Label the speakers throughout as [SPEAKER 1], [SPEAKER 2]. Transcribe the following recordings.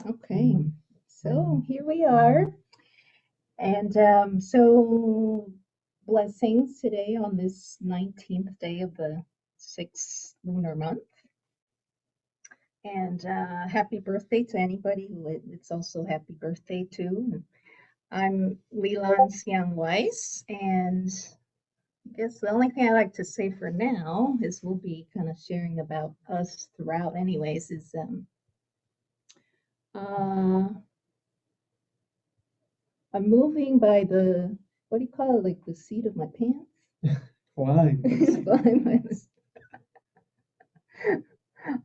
[SPEAKER 1] Okay, so here we are. And so blessings today on this 19th day of the 6th lunar month. And happy birthday to anybody who it's also happy birthday to. I'm Li-Lan Weiss, and I guess the only thing I like to say for now is we'll be kind of sharing about us throughout anyways, is I'm moving by the, what do you call it, like the seat of my pants?
[SPEAKER 2] Why?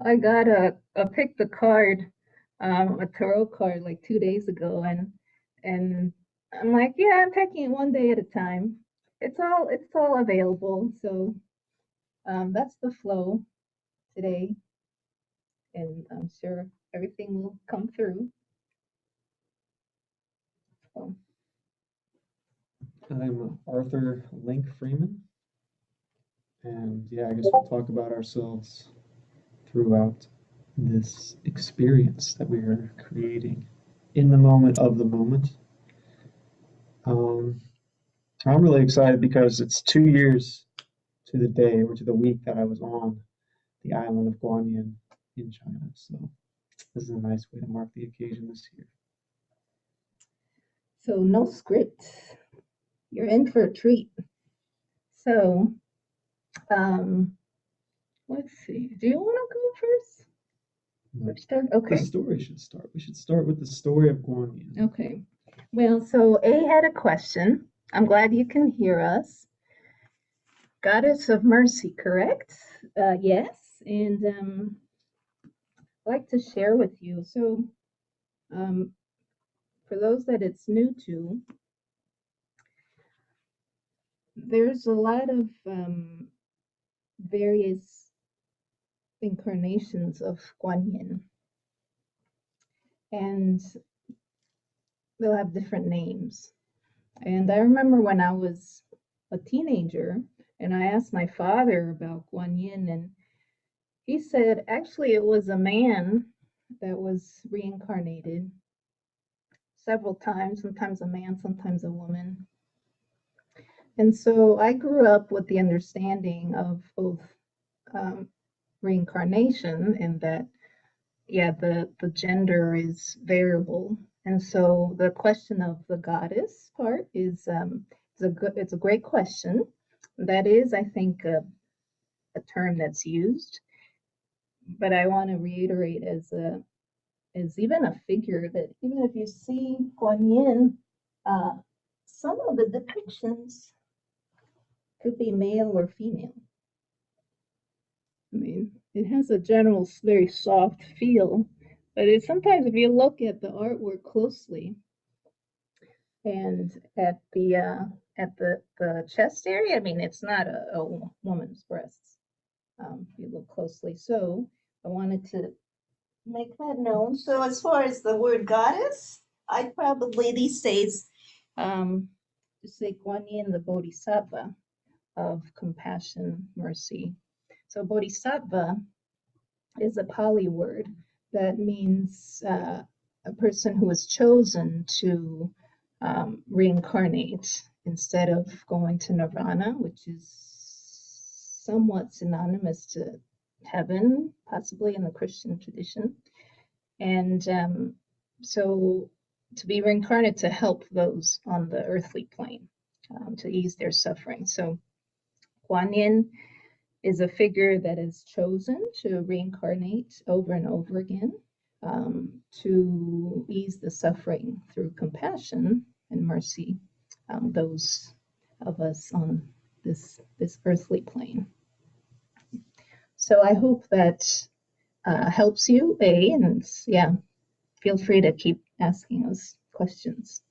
[SPEAKER 1] I got a pick the card, a tarot card like 2 days ago, and I'm like, yeah, I'm taking it one day at a time. It's all available, so that's the flow today, and I'm sure everything will come through. So.
[SPEAKER 2] I'm Arthur Link Freeman, and yeah, I guess we'll talk about ourselves throughout this experience that we are creating in the moment of the moment. I'm really excited because it's 2 years to the day or to the week that I was on the island of Guan Yin in China. So this is a nice way to mark the occasion this year.
[SPEAKER 1] So no script. You're in for a treat. So, let's see. Do you want to go first?
[SPEAKER 2] No.
[SPEAKER 1] Start? Okay.
[SPEAKER 2] The story should start. We should start with the story of Guan Yin.
[SPEAKER 1] Okay. Well, so A had a question. I'm glad you can hear us. Goddess of Mercy, correct? Yes. And I'd like to share with you. So, for those that it's new to, there's a lot of various incarnations of Guan Yin, and they'll have different names. And I remember when I was a teenager and I asked my father about Guan Yin, and he said actually it was a man that was reincarnated several times, sometimes a man, sometimes a woman. And so I grew up with the understanding of both reincarnation, and that, yeah, the gender is variable. And so the question of the goddess part is it's a great question. That is, I think, a term that's used, but I want to reiterate as even a figure that even if you see Guan Yin, some of the depictions could be male or female. I mean, it has a general very soft feel, but it sometimes if you look at the artwork closely and at the chest area, I mean, it's not a woman's breasts. If you look closely, so I wanted to make that known. So as far as the word goddess, I'd probably these days just say Guan Yin, the Bodhisattva of compassion, mercy. So Bodhisattva is a Pali word that means a person who is chosen to reincarnate instead of going to nirvana, which is somewhat synonymous to heaven, possibly in the Christian tradition. And so to be reincarnated to help those on the earthly plane, to ease their suffering. So Guan Yin is a figure that is chosen to reincarnate over and over again, to ease the suffering through compassion and mercy, those of us on this earthly plane. So I hope that helps you, A, and yeah, feel free to keep asking us questions.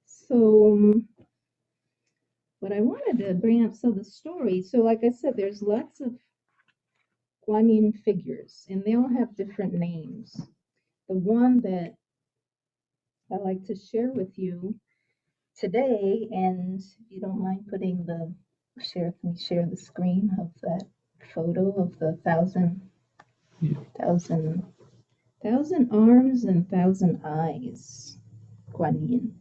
[SPEAKER 1] So what I wanted to bring up, so the story, so like I said, there's lots of Guan Yin figures, and they all have different names. The one that I like to share with you today, and if you don't mind putting the share, can we share the screen of that photo of the thousand
[SPEAKER 2] Yeah.
[SPEAKER 1] arms and 1,000 eyes, Guan Yin.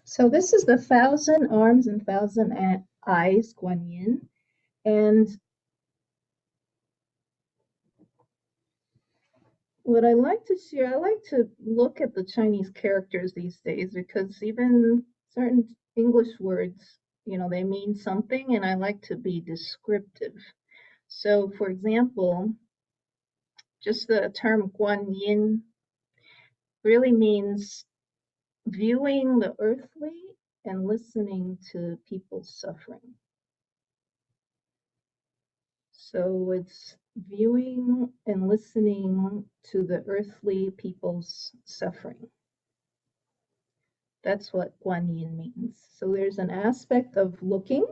[SPEAKER 1] So this is the 1,000 arms and 1,000 eyes, Guan Yin. And what I like to share, I like to look at the Chinese characters these days, because even certain English words, they mean something, and I like to be descriptive. So, for example, just the term Guan Yin really means viewing the earthly and listening to people's suffering. So it's viewing and listening to the earthly people's suffering. That's what Guan Yin means. So there's an aspect of looking,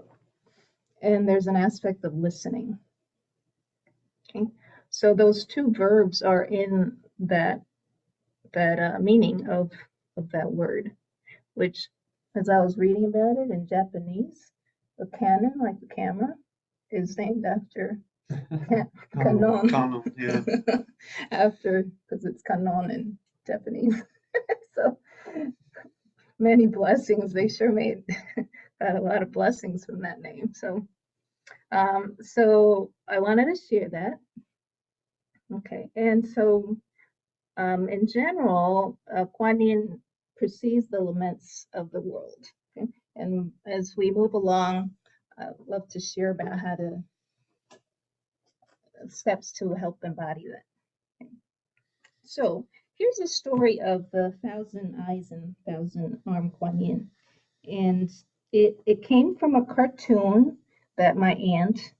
[SPEAKER 1] and there's an aspect of listening. Okay, so those two verbs are in that meaning of that word, which, as I was reading about it in Japanese, the Canon, like the camera, is named after Kanon.
[SPEAKER 2] Kanon, yeah.
[SPEAKER 1] After, because it's Kanon in Japanese. So many blessings. They sure got a lot of blessings from that name. So I wanted to share that. Okay, and so in general, Kuan Yin perceives the laments of the world. Okay? And as we move along, I'd love to share about how to steps to help embody that. Okay? So here's a story of the 1,000 eyes and 1,000 arm Kuan Yin, and it came from a cartoon that my aunt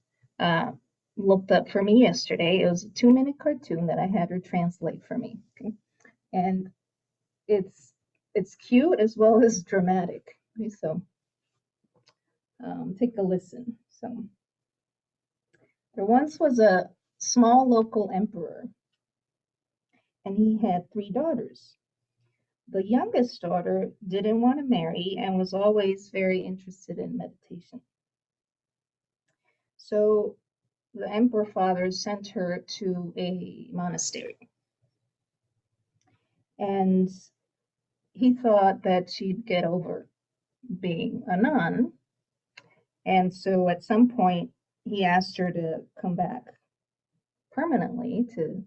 [SPEAKER 1] looked up for me yesterday. It was a 2-minute cartoon that I had her translate for me. Okay? And it's cute as well as dramatic. Okay, so take a listen. So there once was a small local emperor, and he had 3 daughters. The youngest daughter didn't want to marry and was always very interested in meditation. So the emperor father sent her to a monastery, and he thought that she'd get over being a nun. And so at some point, he asked her to come back permanently to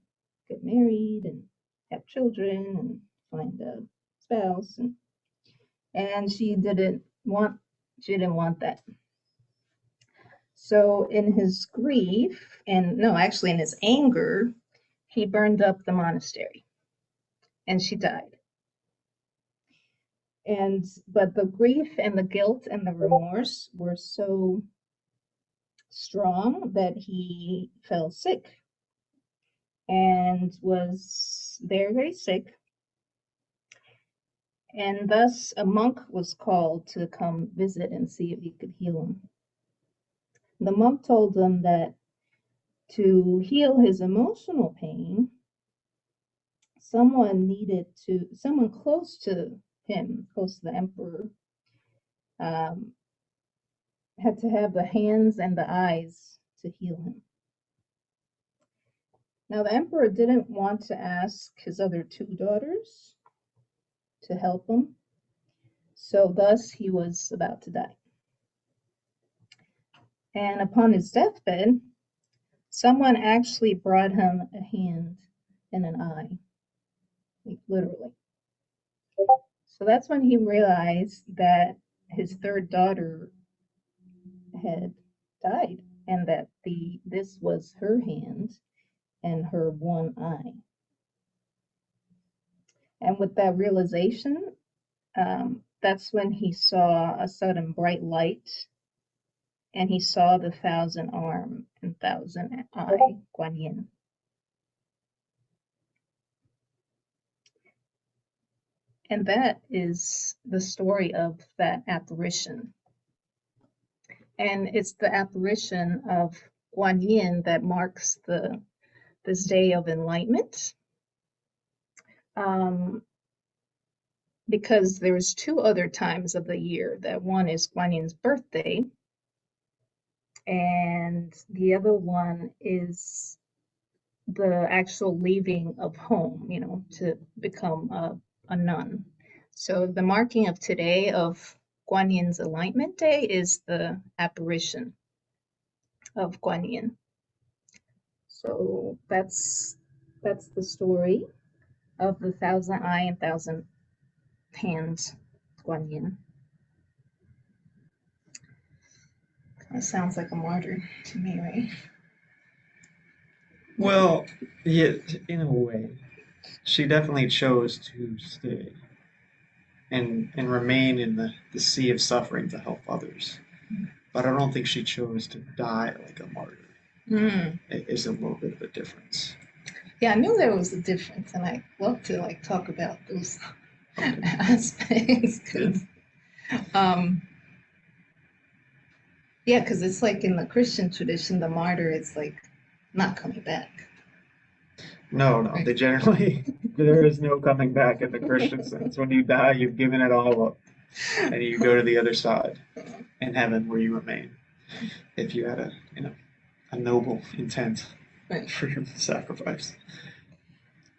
[SPEAKER 1] get married and have children and find a spouse. And she didn't want that. So in his grief, and no, actually in his anger, he burned up the monastery, and she died. But the grief and the guilt and the remorse were so strong that he fell sick and was very, very sick. And thus a monk was called to come visit and see if he could heal him. The monk told him that to heal his emotional pain, someone close to him, close to the emperor, had to have the hands and the eyes to heal him. Now, the emperor didn't want to ask his other 2 daughters to help him, so thus he was about to die. And upon his deathbed, someone actually brought him a hand and an eye, like literally. So that's when he realized that his 3rd daughter had died, and that this was her hand and her one eye. And with that realization, that's when he saw a sudden bright light, and he saw the 1,000 arm and 1,000 eye Guan Yin. And that is the story of that apparition. And it's the apparition of Guan Yin that marks this day of enlightenment. because there's two other times of the year. That one is Guan Yin's birthday, and the other one is the actual leaving of home, you know, to become a nun. So the marking of today of Guan Yin's Enlightenment Day is the apparition of Guan Yin. So that's the story of the 1,000 eye and 1,000 hands Guan Yin. Kind of sounds like a martyr to me, right?
[SPEAKER 2] Well, yeah, in a way, she definitely chose to stay and remain in the sea of suffering to help others. But I don't think she chose to die like a martyr. It is a little bit of a difference.
[SPEAKER 1] Yeah, I knew there was a difference, and I love to like talk about those aspects. Yeah, because it's like in the Christian tradition, the martyr is like not coming back.
[SPEAKER 2] No, they generally, there is no coming back in the Christian sense. When you die, you've given it all up, and you go to the other side in heaven where you remain. If you had a noble intent for your sacrifice.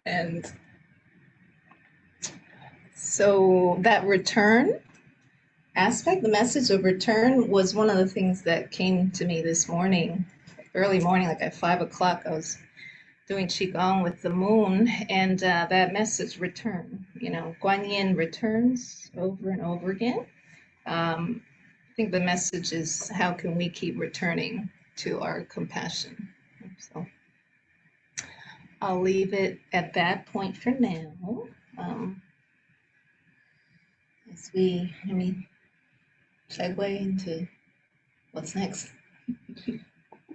[SPEAKER 1] And so that return aspect, the message of return, was one of the things that came to me this morning, early morning, like at 5 o'clock. I was doing Qigong with the moon, and that message, return, you know, Guan Yin returns over and over again. I think the message is, how can we keep returning to our compassion? So I'll leave it at that point for now. As we, segue into what's next.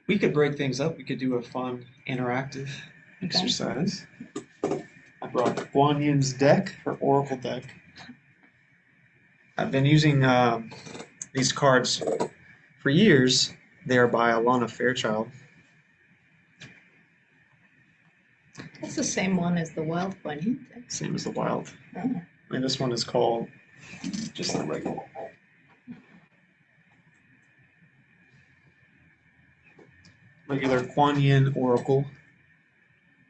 [SPEAKER 2] We could break things up. We could do a fun, interactive exercise. I brought Guan Yin's deck, her oracle deck. I've been using these cards for years. They are by Alaina Fairchild.
[SPEAKER 1] That's the same one as the wild Guan Yin deck.
[SPEAKER 2] Same as the wild.
[SPEAKER 1] Oh.
[SPEAKER 2] And this one is called just the regular Kuan Yin oracle.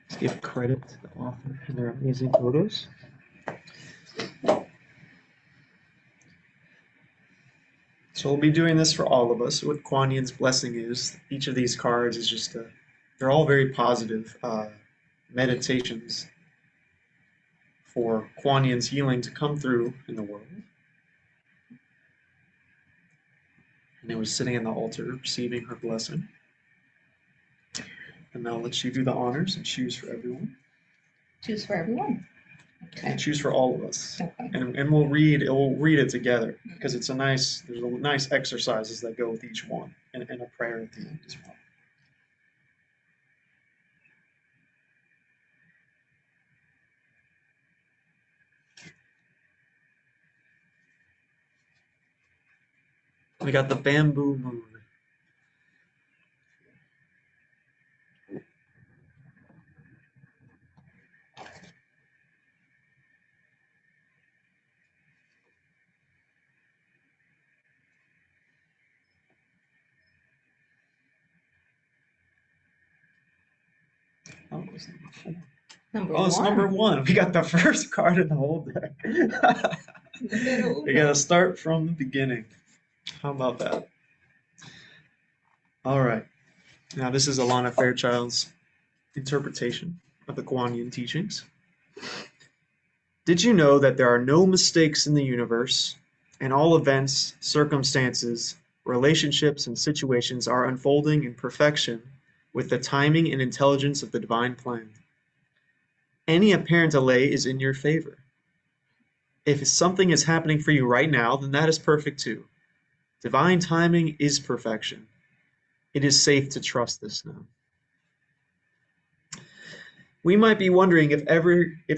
[SPEAKER 2] Let's give credit to the author and their amazing photos. So we'll be doing this for all of us. What Kuan Yin's blessing is, each of these cards is just they're all very positive meditations for Kuan Yin's healing to come through in the world. And it was sitting in the altar receiving her blessing. And now let you do the honors and choose for everyone.
[SPEAKER 1] Choose for everyone. Okay.
[SPEAKER 2] And choose for all of us.
[SPEAKER 1] Okay.
[SPEAKER 2] And we'll read it together, because there's nice exercises that go with each one, and a prayer at the end as well. We got the bamboo moon. Oh, it was number 4. It's number 1. We got the first card in the whole deck. We got to start from the beginning. How about that? All right. Now, this is Alaina Fairchild's interpretation of the Guan Yin teachings. Did you know that there are no mistakes in the universe, and all events, circumstances, relationships, and situations are unfolding in perfection with the timing and intelligence of the divine plan? Any apparent delay is in your favor. If something is happening for you right now, then that is perfect too. Divine timing is perfection. It is safe to trust this now. We might be wondering if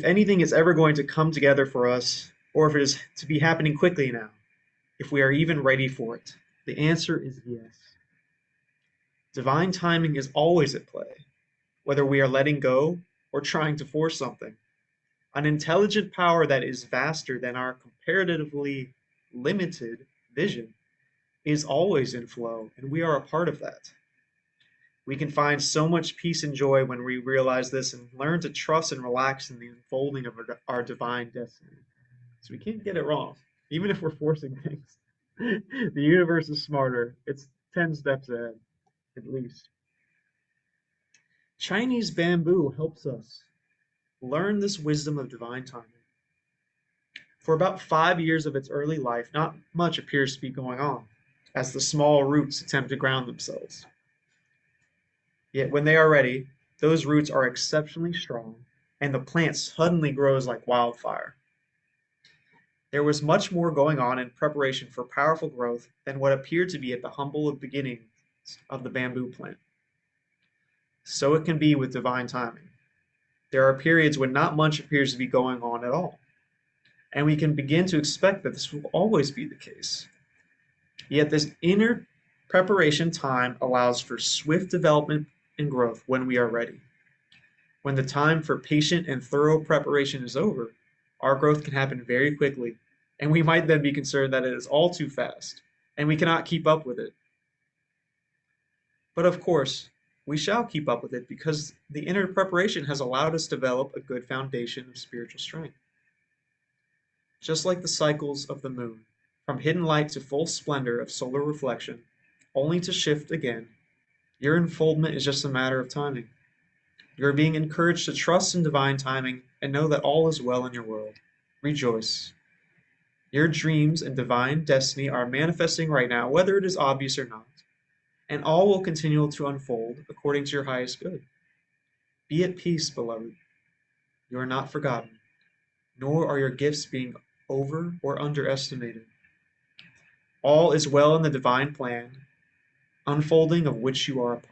[SPEAKER 2] anything is ever going to come together for us, or if it is to be happening quickly now, if we are even ready for it. The answer is yes. Divine timing is always at play, whether we are letting go or trying to force something.
[SPEAKER 3] an intelligent power that is vaster than our comparatively limited vision, is always in flow, and we are a part of that. We can find so much peace and joy when we realize this and learn to trust and relax in the unfolding of our divine destiny. So we can't get it wrong, even if we're forcing things. The universe is smarter. It's 10 steps ahead, at least. Chinese bamboo helps us learn this wisdom of divine timing. For about 5 years of its early life, not much appears to be going on, as the small roots attempt to ground themselves. Yet when they are ready, those roots are exceptionally strong, and the plant suddenly grows like wildfire. There was much more going on in preparation for powerful growth than what appeared to be at the humble beginnings of the bamboo plant. So it can be with divine timing. There are periods when not much appears to be going on at all, and we can begin to expect that this will always be the case. Yet this inner preparation time allows for swift development and growth when we are ready. When the time for patient and thorough preparation is over, our growth can happen very quickly, and we might then be concerned that it is all too fast, and we cannot keep up with it. But of course, we shall keep up with it because the inner preparation has allowed us to develop a good foundation of spiritual strength. Just like the cycles of the moon, from hidden light to full splendor of solar reflection, only to shift again, your unfoldment is just a matter of timing. You are being encouraged to trust in divine timing and know that all is well in your world. Rejoice. Your dreams and divine destiny are manifesting right now, whether it is obvious or not, and all will continue to unfold according to your highest good. Be at peace, beloved. You are not forgotten, nor are your gifts being over or underestimated. All is well in the divine plan, unfolding of which you are a part.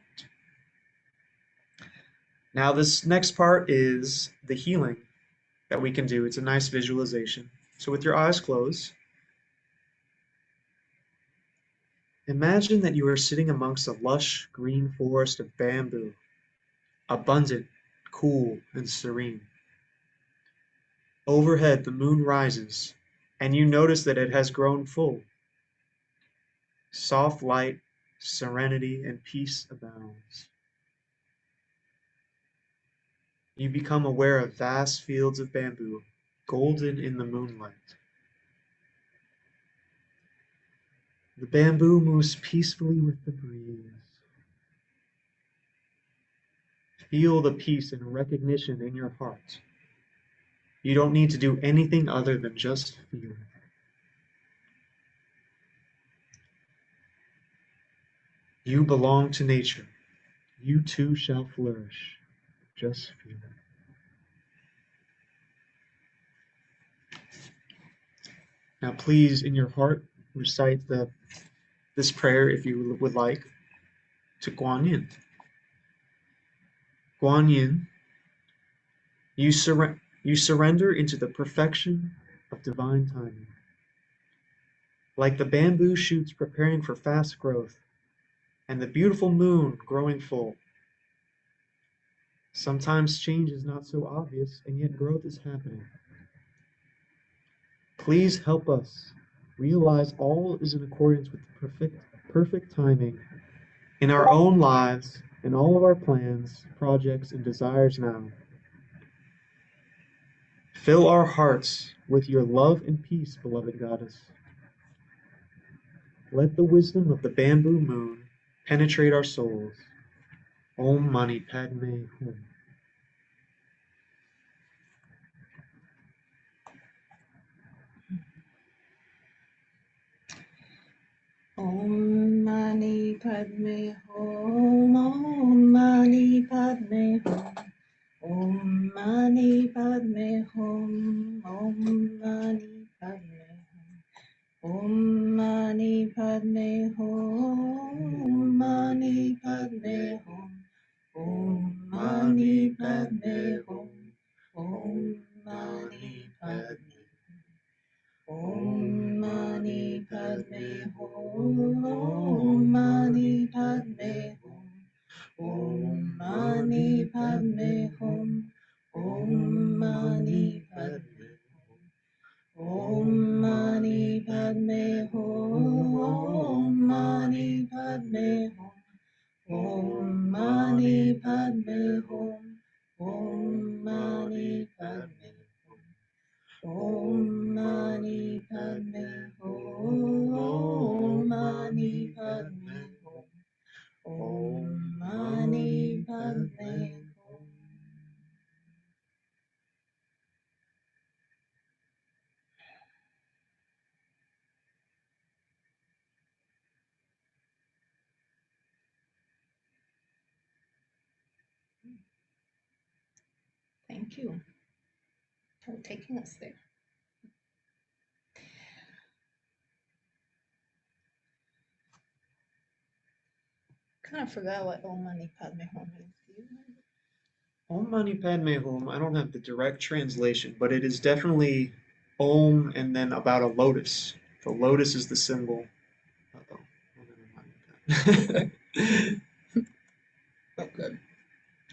[SPEAKER 3] Now, this next part is the healing that we can do. It's a nice visualization. So with your eyes closed, imagine that you are sitting amongst a lush green forest of bamboo, abundant, cool, and serene. Overhead, the moon rises, and you notice that it has grown full. Soft light, serenity, and peace abounds. You become aware of vast fields of bamboo, golden in the moonlight. The bamboo moves peacefully with the breeze. Feel the peace and recognition in your heart. You don't need to do anything other than just feel it. You belong to nature. You too shall flourish. Just feel it. Now please, in your heart, recite this prayer, if you would like, to Guan Yin. Guan Yin, you surrender into the perfection of divine timing. Like the bamboo shoots preparing for fast growth, and the beautiful moon growing full. Sometimes change is not so obvious, and yet growth is happening. Please help us realize all is in accordance with the perfect timing in our own lives, in all of our plans, projects, and desires now. Fill our hearts with your love and peace, beloved Goddess. Let the wisdom of the bamboo moon penetrate our souls. Om Mani Padme Hum.
[SPEAKER 1] Om Mani Padme Hum, Om Mani Padme Hum, Om Mani Padme Hum, Om Mani Padme Hum, Om Mani Padme Hum, Mani Padme Hum, Om Mani Padme Hum, Om Mani Padme Om Mani Padme Hum, Om Mani Padme Hum, Om Mani Padme Hum, Om Mani Padme Hum. Om Mani Padme Hum. Om Mani Padme Hum. Om Mani Padme Hum. Om Mani Padme Hum. Thank you for taking us there. Kind of forgot what Om Mani Padme Hum is. Do you remember?
[SPEAKER 3] Om Mani Padme Hum, I don't have the direct translation, but it is definitely Om and then about a lotus. The lotus is the symbol. Uh-oh. Never mind that.
[SPEAKER 1] Oh, good.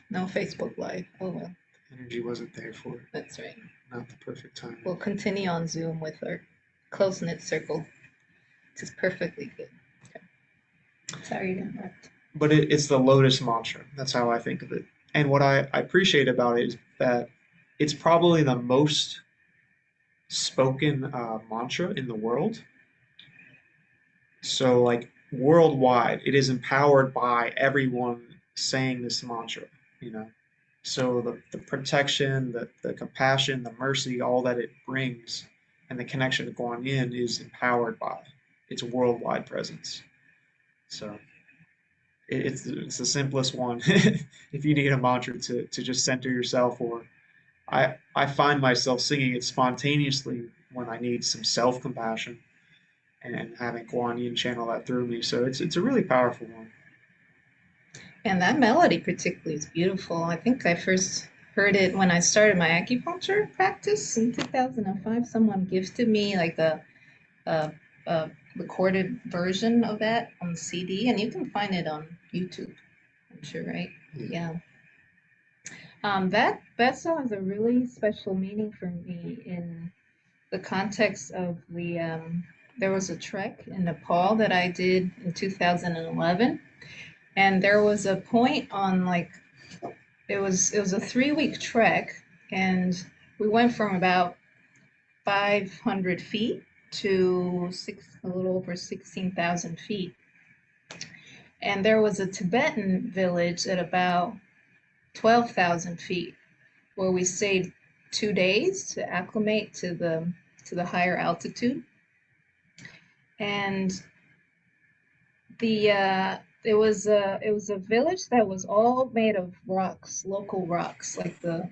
[SPEAKER 1] No Facebook Live. Oh, well.
[SPEAKER 3] Energy wasn't there for it.
[SPEAKER 1] That's right.
[SPEAKER 3] Not the perfect time.
[SPEAKER 1] We'll continue on Zoom with our close-knit circle. This is perfectly good. Okay. Sorry to interrupt.
[SPEAKER 3] But it's the lotus mantra. That's how I think of it. And what I appreciate about it is that it's probably the most spoken mantra in the world. So, like worldwide, it is empowered by everyone saying this mantra, you know. So the protection, the compassion, the mercy, all that it brings, and the connection to Guan Yin is empowered by its worldwide presence. So it's the simplest one. If you need a mantra to just center yourself, or I find myself singing it spontaneously when I need some self-compassion and having Kuan Yin channel that through me. So it's a really powerful one.
[SPEAKER 1] And that melody particularly is beautiful. I think I first heard it when I started my acupuncture practice in 2005. Someone gifted me like a recorded version of that on CD, and you can find it on YouTube, I'm sure, right? Yeah. That song has a really special meaning for me in the context of there was a trek in Nepal that I did in 2011, and there was a point on it was a 3-week trek, and we went from about 500 feet to a little over 16,000 feet. And there was a Tibetan village at about 12,000 feet where we stayed 2 days to acclimate to the higher altitude. And it was a village that was all made of rocks, local rocks, like the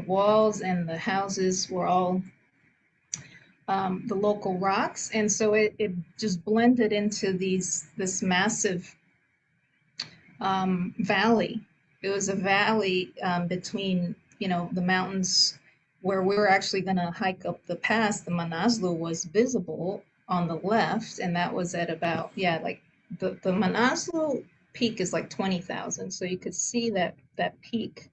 [SPEAKER 1] walls and the houses were all the local rocks, and so it just blended into this massive valley. It was a valley between the mountains where we were actually going to hike up the pass. The Manaslu was visible on the left, and that was at about like the Manaslu peak is like 20,000, so you could see that peak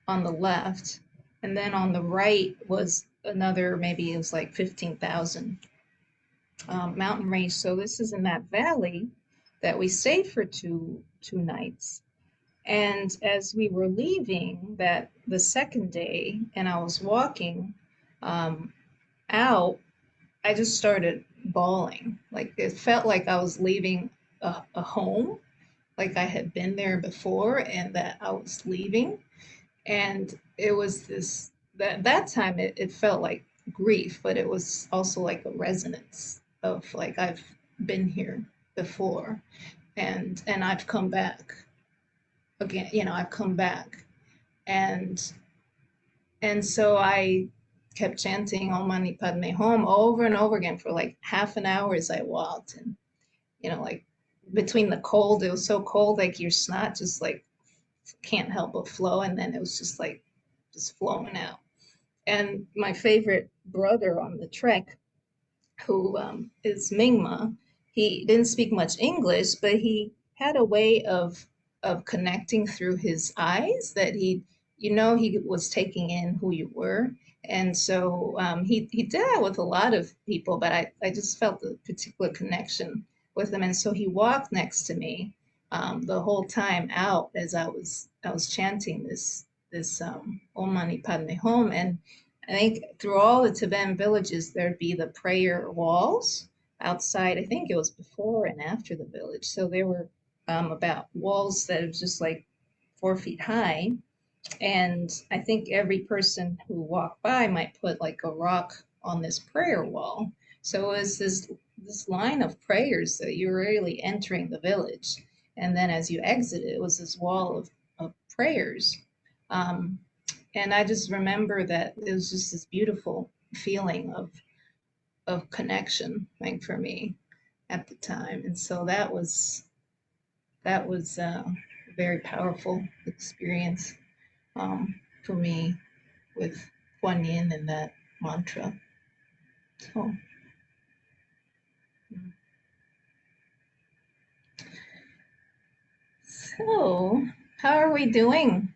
[SPEAKER 1] on the left, and then on the right was another, maybe it was like 15,000 mountain range. So this is in that valley that we stayed for two nights. And as we were leaving the second day, and I was walking out, I just started bawling. Like it felt like I was leaving a home, like I had been there before, and that I was leaving. And it was that time it felt like grief, but it was also like a resonance of like I've been here before, and I've come back again. I've come back, and so I kept chanting Om Mani Padme Hum over and over again for like half an hour as I walked, and like between the cold, it was so cold, like your snot just like can't help but flow, and then it was just like just flowing out. And my favorite brother on the trek, who is Mingma, he didn't speak much English, but he had a way of connecting through his eyes that he was taking in who you were. And so he did that with a lot of people, but I just felt a particular connection with him. And so he walked next to me the whole time out as I was chanting this Om Mani Padme Hum. And I think through all the Tibetan villages there'd be the prayer walls outside. I think it was before and after the village. So there were about walls that was just like 4 feet high. And I think every person who walked by might put like a rock on this prayer wall. So it was this line of prayers that you were really entering the village. And then as you exited, it was this wall of prayers. And I just remember that it was just this beautiful feeling of connection, like for me at the time. And so that was a very powerful experience for me with Guan Yin and that mantra. So, how are we doing?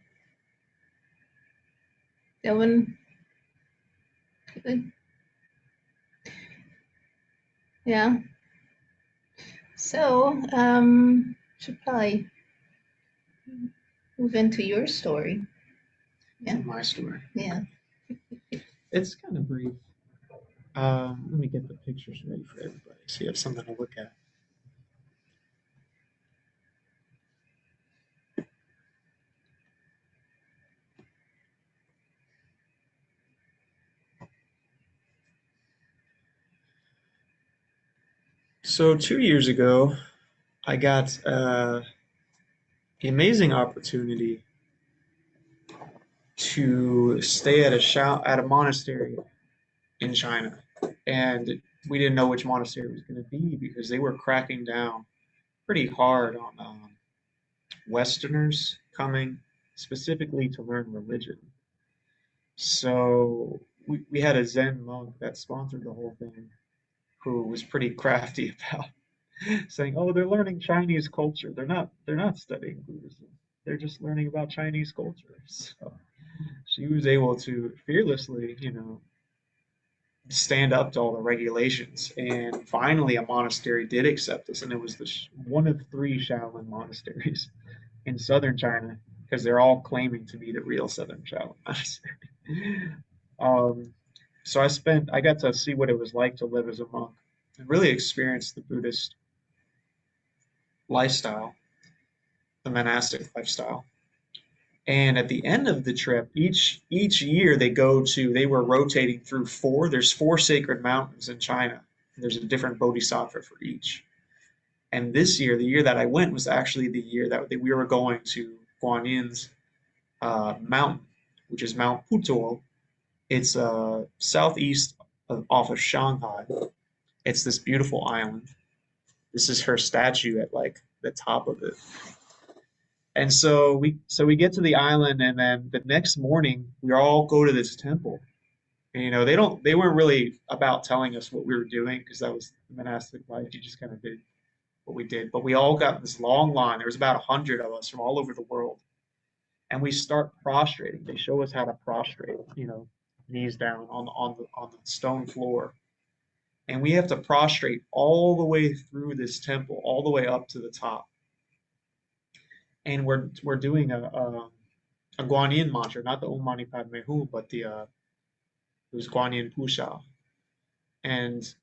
[SPEAKER 1] Doing good? Yeah. So, should probably move into your story. Yeah.
[SPEAKER 3] My story.
[SPEAKER 1] Yeah.
[SPEAKER 3] It's kind of brief. Let me get the pictures ready for everybody so you have something to look at. So 2 years ago, I got the amazing opportunity to stay at a monastery in China, and we didn't know which monastery it was going to be because they were cracking down pretty hard on Westerners coming specifically to learn religion. So we had a Zen monk that sponsored the whole thing, who was pretty crafty about saying, "Oh, they're learning Chinese culture. They're not studying Buddhism. They're just learning about Chinese culture." So she was able to fearlessly, stand up to all the regulations. And finally, a monastery did accept us, and it was one of 3 Shaolin monasteries in southern China, because they're all claiming to be the real southern Shaolin monastery. Um, so I got to see what it was like to live as a monk and really experience the Buddhist lifestyle, the monastic lifestyle. And at the end of the trip, each year they were rotating through there's 4 sacred mountains in China. There's a different bodhisattva for each. And this year, the year that I went, was actually the year that we were going to Guan Yin's mountain, which is Mount Putuo. It's southeast off of Shanghai. It's this beautiful island. This is her statue at like the top of it. And so we get to the island, and then the next morning we all go to this temple. And, they weren't really about telling us what we were doing, because that was the monastic life. You just kind of did what we did. But we all got in this long line. There was about 100 of us from all over the world, and we start prostrating. They show us how to prostrate, knees down on the stone floor, and we have to prostrate all the way through this temple, all the way up to the top. And we're doing a Guan Yin mantra, not the Om Mani Padme Hum, but it was Guan Yin Pusha. And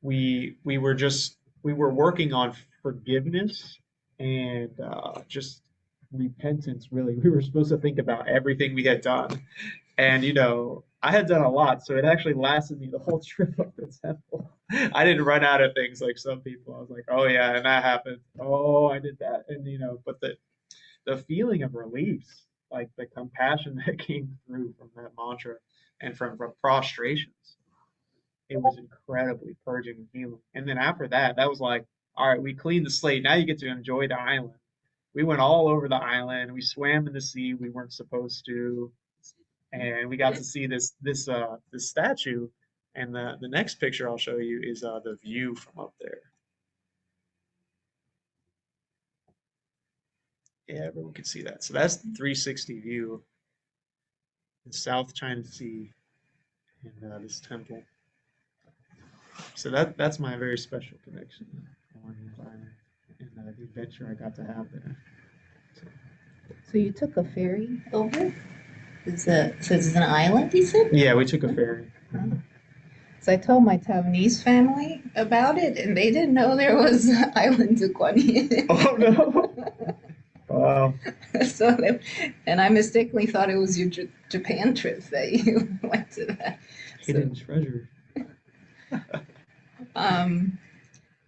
[SPEAKER 3] we were working on forgiveness and just repentance. Really, we were supposed to think about everything we had done, and I had done a lot, so it actually lasted me the whole trip up the temple. I didn't run out of things like some people. I was like, "Oh yeah, and that happened. Oh, I did that," and but the feeling of release, like the compassion that came through from that mantra and from prostrations, it was incredibly purging and healing. And then after that, that was like, all right, we cleaned the slate. Now you get to enjoy the island. We went all over the island. We swam in the sea we weren't supposed to, and we got to see this statue. And the next picture I'll show you is the view from up there. Yeah, everyone can see that. So that's the 360 view, the South China Sea, and this temple. So that's my very special connection on the island.
[SPEAKER 2] and the adventure I got to have there.
[SPEAKER 1] So you took a ferry over? So it's an island, you said?
[SPEAKER 2] Yeah, we took a ferry.
[SPEAKER 1] So I told my Taiwanese family about it, and they didn't know there was an island to Guan Yin.
[SPEAKER 2] Oh no! Wow.
[SPEAKER 1] And I mistakenly thought it was your Japan trip that you went to that.
[SPEAKER 2] Hidden treasure.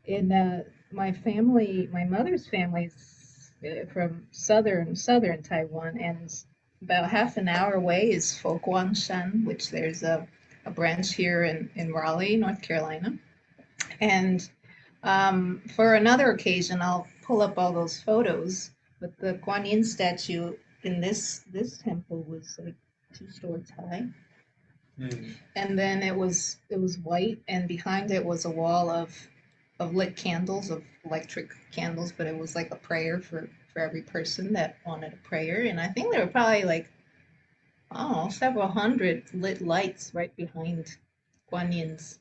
[SPEAKER 1] In my family, my mother's family's from southern Taiwan, and about half an hour away is Fo-Guang-Shan, which there's a branch here in Raleigh, North Carolina. And for another occasion, I'll pull up all those photos. But the Guan Yin statue in this temple was like 2 stories high. And then it was white, and behind it was a wall of lit candles, of electric candles, but it was like a prayer for every person that wanted a prayer. And I think there were probably like, oh, several hundred lit lights right behind Guan Yin's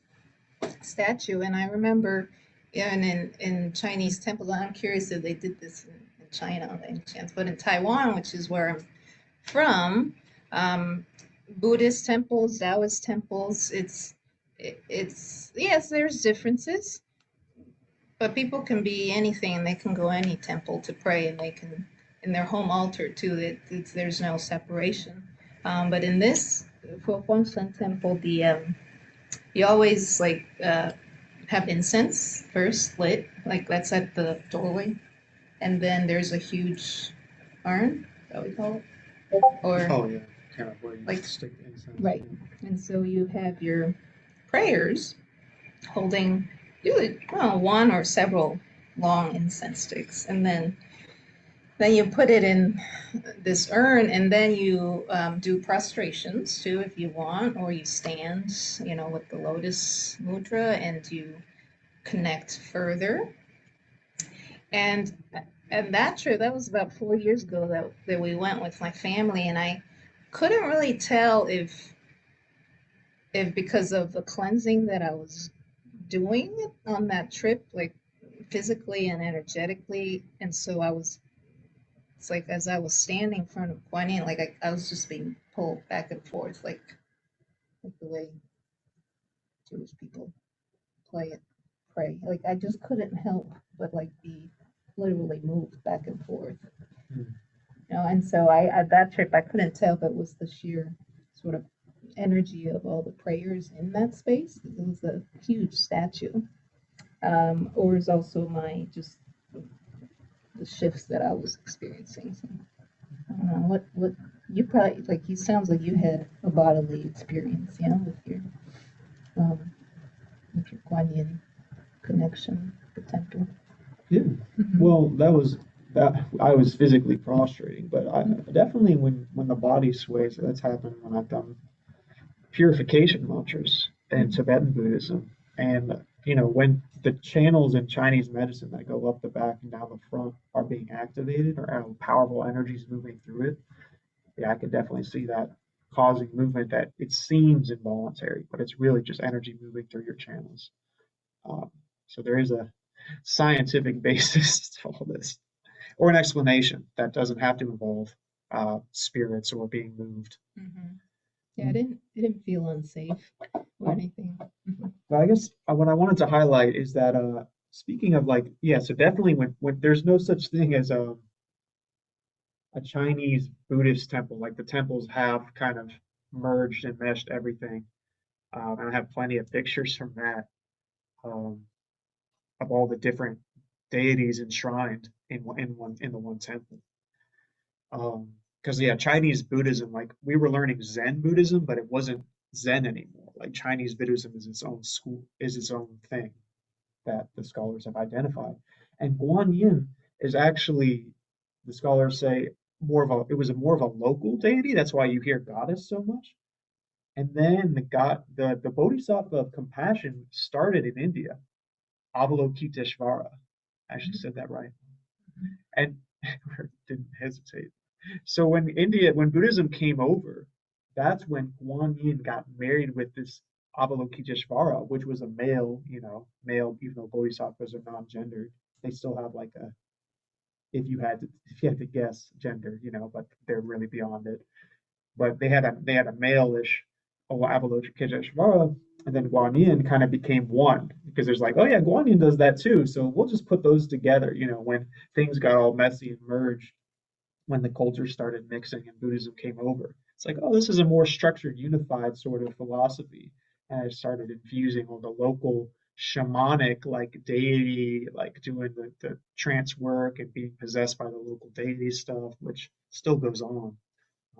[SPEAKER 1] statue. And I remember, yeah, and in Chinese temples, I'm curious if they did this in China, any chance, but in Taiwan, which is where I'm from, Buddhist temples, Taoist temples, it's yes, there's differences, but people can be anything, and they can go any temple to pray, and they can in their home altar too. There's no separation. But in this Fo-Guang-Shan temple, you always like have incense first lit, like that's at the doorway, and then there's a huge urn, is that what we call it, or
[SPEAKER 2] Oh yeah, kind of where you
[SPEAKER 1] like
[SPEAKER 2] stick incense.
[SPEAKER 1] right. And so you have your prayers holding usually one or several long incense sticks, and then you put it in this urn, and then you do prostrations too if you want, or you stand, with the lotus mudra, and you connect further. And that trip, that was about 4 years ago that we went with my family, and I couldn't really tell if because of the cleansing that I was doing on that trip, like physically and energetically, and so it's like as I was standing in front of Guan Yin, like I was just being pulled back and forth, like the way Jewish people pray. Like I just couldn't help but like be literally moved back and forth. And so at that trip I couldn't tell if it was the sheer sort of energy of all the prayers in that space, because it was a huge statue, or is also my just the shifts that I was experiencing. So, I don't know what you probably like. You sounds like you had a bodily experience, um, with your Guan Yin connection, the temple.
[SPEAKER 2] Yeah.
[SPEAKER 1] Mhm.
[SPEAKER 2] Well, that I was physically prostrating, but I definitely when the body sways, that's happened when I've done purification mantras in Tibetan Buddhism, and when the channels in Chinese medicine that go up the back and down the front are being activated, or how powerful energies moving through it. Yeah, I can definitely see that causing movement that it seems involuntary, but it's really just energy moving through your channels. So there is a scientific basis to all this, or an explanation that doesn't have to involve spirits or being moved.
[SPEAKER 1] Mm-hmm. Yeah, it didn't feel unsafe or anything. Mm-hmm.
[SPEAKER 2] But I guess what I wanted to highlight is that speaking of so definitely when there's no such thing as a Chinese Buddhist temple, like the temples have kind of merged and meshed everything. And I have plenty of pictures from that, um, of all the different deities enshrined in the one temple. Because Chinese Buddhism, like we were learning Zen Buddhism, but it wasn't Zen anymore. Like Chinese Buddhism is its own school, is its own thing that the scholars have identified. And Guan Yin is actually, the scholars say, it was more of a local deity. That's why you hear goddess so much. And then the Bodhisattva of compassion started in India. Avalokitesvara. I actually said that right. And didn't hesitate. So when Buddhism came over, that's when Guan Yin got married with this Avalokitesvara, which was a male, even though bodhisattvas are non-gendered.
[SPEAKER 3] They still have like a, if you had to guess gender, but they're really beyond it. But they had a male-ish Avalokitesvara, and then Guan Yin kind of became one because there's like, oh yeah, Guan Yin does that too. So we'll just put those together, when things got all messy and merged, when the cultures started mixing and Buddhism came over. It's like, oh, this is a more structured, unified sort of philosophy. And I started infusing all the local shamanic like deity, like doing the trance work and being possessed by the local deity stuff, which still goes on.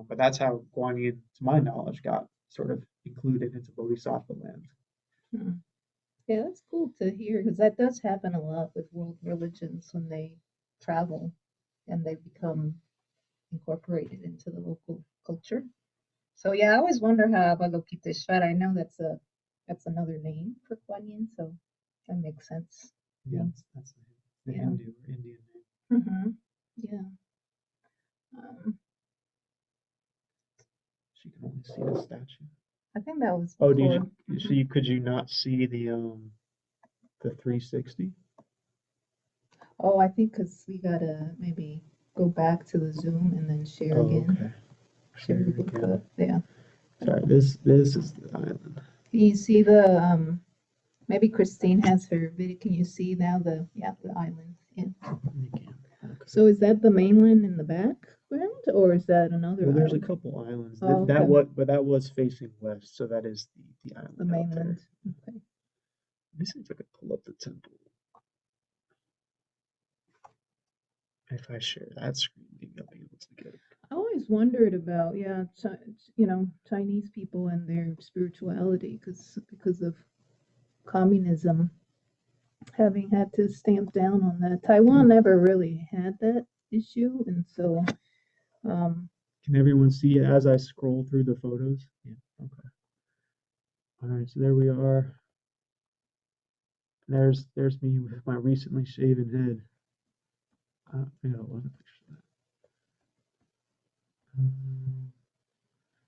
[SPEAKER 3] But that's how Guan Yin, to my knowledge, got sort of included into Bodhisattva land.
[SPEAKER 1] Hmm. Yeah, that's cool to hear because that does happen a lot with world religions when they travel and they become incorporated into the local culture. So yeah, I always wonder how Avalokitesvara. I know that's another name for Kuan Yin, so that makes sense.
[SPEAKER 3] Yeah, that's the
[SPEAKER 1] Yeah.
[SPEAKER 3] Hindu or Indian
[SPEAKER 1] Mm-hmm. Yeah. Um,
[SPEAKER 3] She can only see the statue.
[SPEAKER 1] I think that was
[SPEAKER 3] Oh,
[SPEAKER 1] before.
[SPEAKER 3] could you not see the 360?
[SPEAKER 1] Oh, I think because we gotta maybe go back to the Zoom and then share
[SPEAKER 3] Oh,
[SPEAKER 1] again.
[SPEAKER 3] okay.
[SPEAKER 1] Share
[SPEAKER 3] Share
[SPEAKER 1] with
[SPEAKER 3] again.
[SPEAKER 1] yeah.
[SPEAKER 3] Sorry, this is the island.
[SPEAKER 1] Can you see the maybe Christine has her video. Can you see now the island? Yeah.
[SPEAKER 3] You can. Okay.
[SPEAKER 1] So is that the mainland in the background or is that another
[SPEAKER 3] Well, there's a
[SPEAKER 1] island?
[SPEAKER 3] couple islands.
[SPEAKER 1] Oh,
[SPEAKER 3] That
[SPEAKER 1] okay.
[SPEAKER 3] but that was facing west, so that is the island
[SPEAKER 1] The
[SPEAKER 3] out there.
[SPEAKER 1] mainland. Okay.
[SPEAKER 3] Let me see if I could pull up the temple. If I share that screen, maybe I'll be able to get it.
[SPEAKER 1] I always wondered about, Chinese people and their spirituality because of communism having had to stamp down on that. Taiwan never really had that issue, and so
[SPEAKER 3] Can everyone see it as I scroll through the photos? Yeah. Okay. All right. So there we are. There's me with my recently shaven head. I got one picture of that.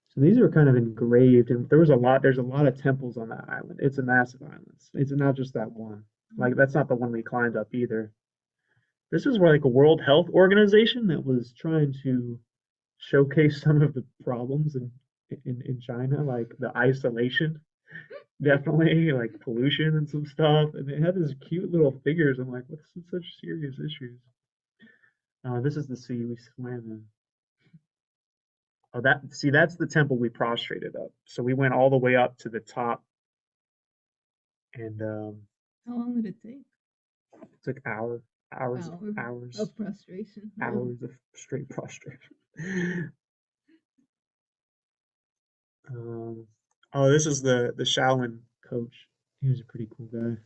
[SPEAKER 3] So these are kind of engraved, and there's a lot of temples on that island. It's a massive island. It's not just that one. Like that's not the one we climbed up either. This is where like a World Health Organization that was trying to showcase some of the problems in China, like the isolation, definitely like pollution and some stuff. And they had these cute little figures. I'm like, what's such serious issues? This is the sea we swam in. Oh, that's the temple we prostrated up. So we went all the way up to the top, and
[SPEAKER 1] how long did it take?
[SPEAKER 3] it took hours
[SPEAKER 1] Of prostration.
[SPEAKER 3] hours of straight prostration. Oh, this is the Shaolin coach. He was a pretty cool guy.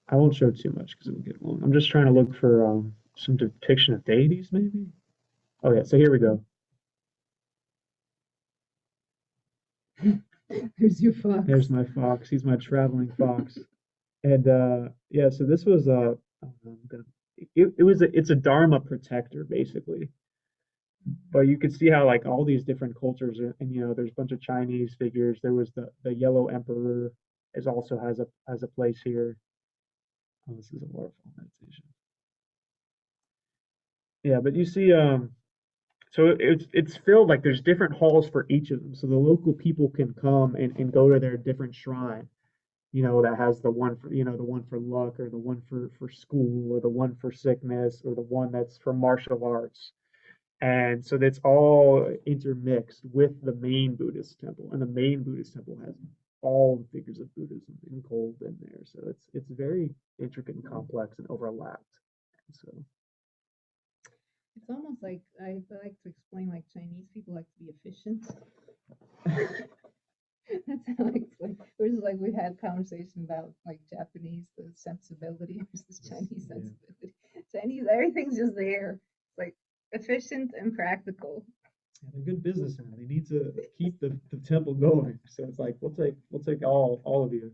[SPEAKER 3] I won't show too much because it will get long. I'm just trying to look for some depiction of deities, maybe. Oh yeah, so here we go.
[SPEAKER 1] There's your fox.
[SPEAKER 3] There's my fox. He's my traveling fox. And yeah, so this was it's a Dharma protector basically. But you could see how like all these different cultures and there's a bunch of Chinese figures. There was the yellow emperor is also has a place here. Oh, this is a waterfall meditation. Yeah, but you see so it's filled like there's different halls for each of them. So the local people can come and go to their different shrine. That has the one for the one for luck or the one for school or the one for sickness or the one that's for martial arts. And so that's all intermixed with the main Buddhist temple. And the main Buddhist temple has all the figures of Buddhism in gold in there. So it's very intricate and complex and overlapped. So
[SPEAKER 1] It's almost like I like to explain like Chinese people like to be efficient. That's how I explain. Versus like we had conversation about like Japanese the sensibility versus Chinese sensibility. Chinese everything's just there. It's like efficient and practical.
[SPEAKER 3] yeah, they're good businessmen. They need to keep the temple going. So it's like we'll take all of you.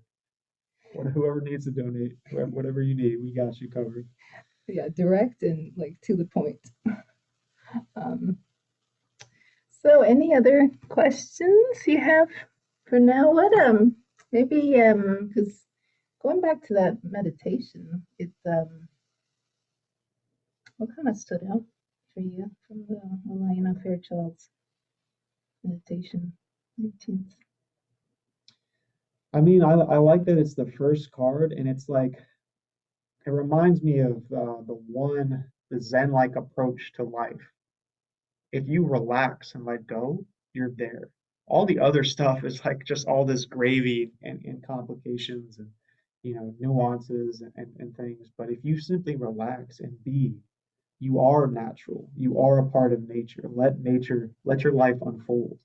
[SPEAKER 3] Whoever needs to donate, whatever you need, we got you covered.
[SPEAKER 1] Yeah, direct and like to the point. So any other questions you have for now? What maybe because going back to that meditation, What kind of stood out for you from the Alaina Fairchild's meditation 19th?
[SPEAKER 2] I mean, I like that it's the first card, and it's like it reminds me of the Zen-like approach to life. If you relax and let go, you're there. All the other stuff is like just all this gravy and complications and nuances and things. But if you simply relax and be, you are natural. You are a part of nature. Let your life unfold.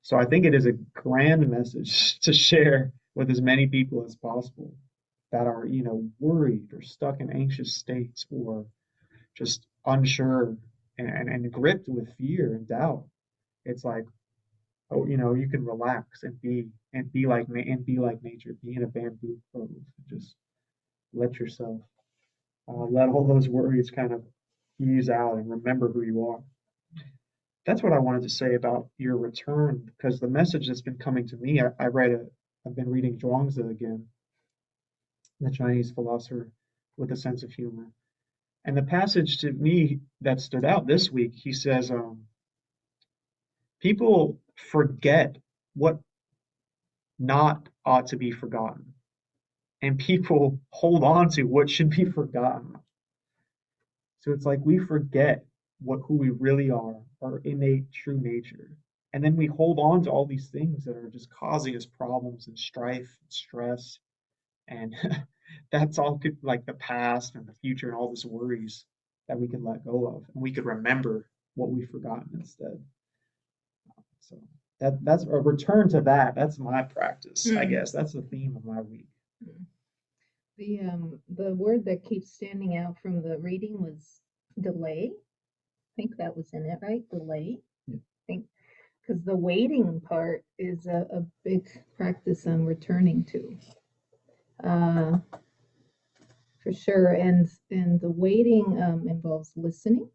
[SPEAKER 2] So I think it is a grand message to share with as many people as possible that are, worried or stuck in anxious states or just unsure and gripped with fear and doubt. It's like, oh, you can relax and be like nature, be in a bamboo grove, just let yourself let all those worries kind of ease out and remember who you are. That's what I wanted to say about your return, because the message that's been coming to me, I've been reading Zhuangzi again, the Chinese philosopher with a sense of humor. And the passage to me that stood out this week, he says, people forget what not ought to be forgotten, and people hold on to what should be forgotten. So it's like we forget who we really are, our innate true nature. And then we hold on to all these things that are just causing us problems and strife and stress. And that's all could like the past and the future and all these worries that we could let go of. And we could remember what we've forgotten instead. So that's a return to that. That's my practice, I guess. That's the theme of my week.
[SPEAKER 1] The word that keeps standing out from the reading was delay. I think that was in it, right? Delay.
[SPEAKER 2] Yeah.
[SPEAKER 1] I think because the waiting part is a big practice I'm returning to. For sure. And the waiting involves listening.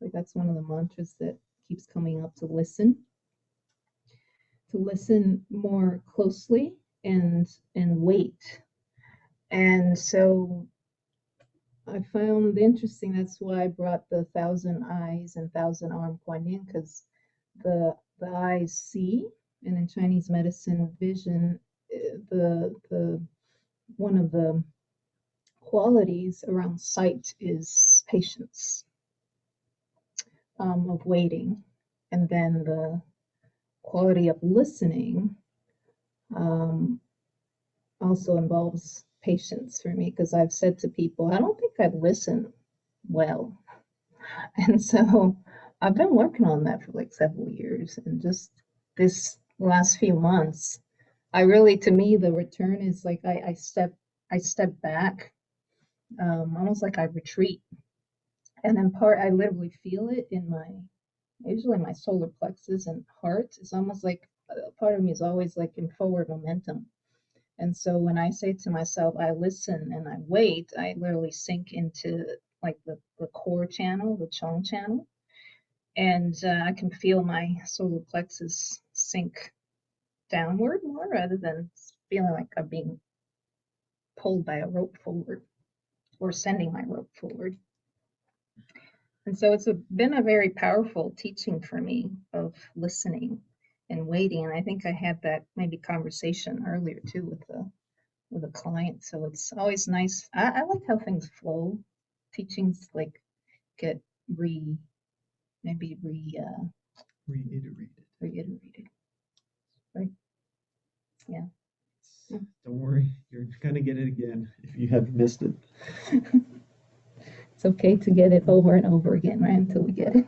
[SPEAKER 1] Like that's one of the mantras that keeps coming up, to listen more closely and wait. And so I found interesting, that's why I brought the 1,000 eyes and 1,000 arm Kuan Yin, because the eyes see, and in Chinese medicine, vision, the one of the qualities around sight is patience, of waiting. And then the quality of listening also involves patience for me, because I've said to people, I don't think I listen well. And so I've been working on that for like several years. And just this last few months, to me, the return is like I step back, almost like I retreat. And then I literally feel it usually my solar plexus and heart. It's almost like part of me is always like in forward momentum. And so when I say to myself, I listen and I wait, I literally sink into like the core channel, the Chong channel. And I can feel my solar plexus sink downward more, rather than feeling like I'm being pulled by a rope forward or sending my rope forward. And so it's been a very powerful teaching for me of listening and waiting. And I think I had that maybe conversation earlier too with a client. So it's always nice. I like how things flow. Teachings like get reiterated. Right. Yeah.
[SPEAKER 2] Don't worry, you're gonna get it again if you have missed it.
[SPEAKER 1] It's okay to get it over and over again, right? Until we get it.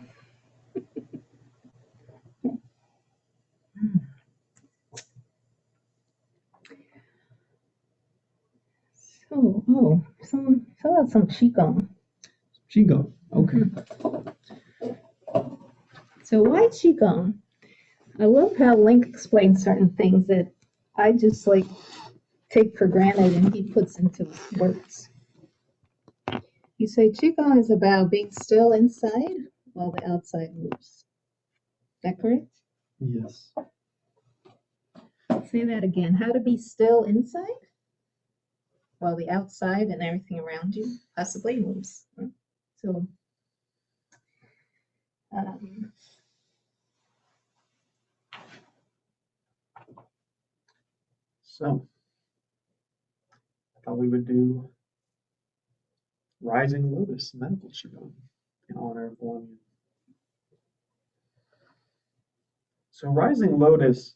[SPEAKER 1] So, how about some Qigong?
[SPEAKER 2] Qigong, okay.
[SPEAKER 1] So why Qigong? I love how Link explains certain things that I just like take for granted and he puts into words. You say Qigong is about being still inside while the outside moves. Is that correct?
[SPEAKER 2] Yes.
[SPEAKER 1] Say that again. How to be still inside while the outside and everything around you possibly moves. So, um,
[SPEAKER 2] So, I thought we would do Rising Lotus Medical Qigong in honor of Guan Yin. So, Rising Lotus,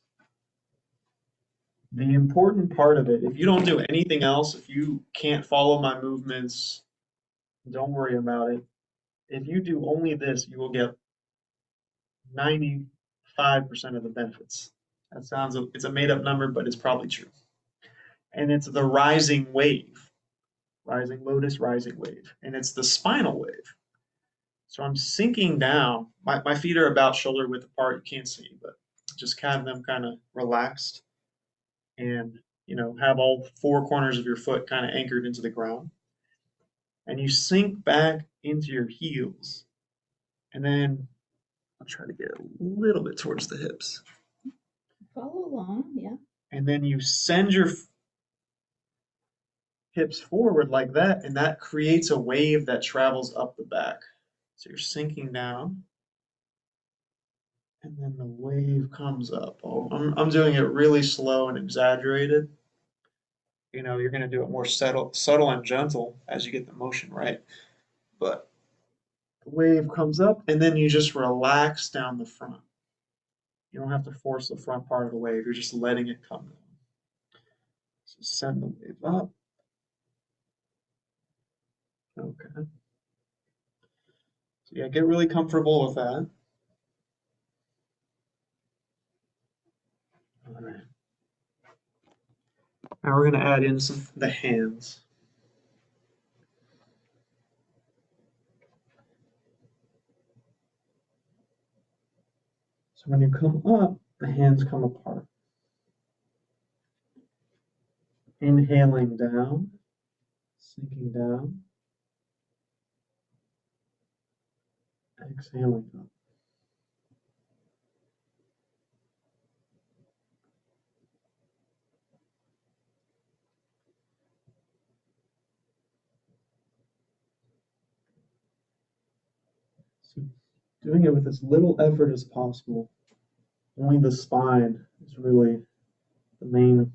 [SPEAKER 2] the important part of it, if you don't do anything else, if you can't follow my movements, don't worry about it. If you do only this, you will get 95% of the benefits. That sounds, it's a made up number, but it's probably true. And it's the rising wave, rising lotus, rising wave. And it's the spinal wave. So I'm sinking down. My feet are about shoulder width apart. You can't see, but just have them kind of relaxed and, have all four corners of your foot kind of anchored into the ground. And you sink back into your heels. And then I'll try to get a little bit towards the hips.
[SPEAKER 1] follow along, yeah.
[SPEAKER 2] And then you send your hips forward like that, and that creates a wave that travels up the back. So you're sinking down, and then the wave comes up. Oh, I'm doing it really slow and exaggerated. You're going to do it more subtle and gentle as you get the motion right. But the wave comes up, and then you just relax down the front. You don't have to force the front part of the wave. You're just letting it come down. So send the wave up. Okay. So yeah, get really comfortable with that. All right. Now we're going to add in the hands. So when you come up, the hands come apart. Inhaling down, sinking down, exhaling up. So doing it with as little effort as possible. Only the spine is really the main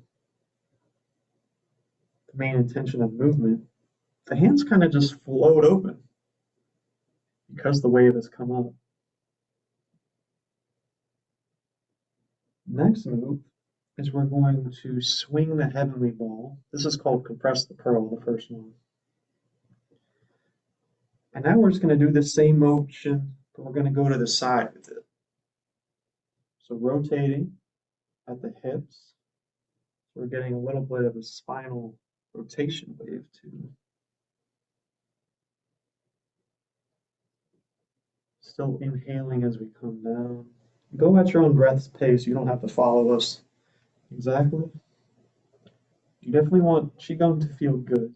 [SPEAKER 2] intention of movement. The hands kind of just float open because the wave has come up. Next move is we're going to swing the heavenly ball. This is called compress the pearl, the first one. And now we're just going to do the same motion, but we're going to go to the side with it. So rotating at the hips. So we're getting a little bit of a spinal rotation wave too. Still inhaling as we come down. Go at your own breath's pace. You don't have to follow us exactly. You definitely want Qigong to feel good.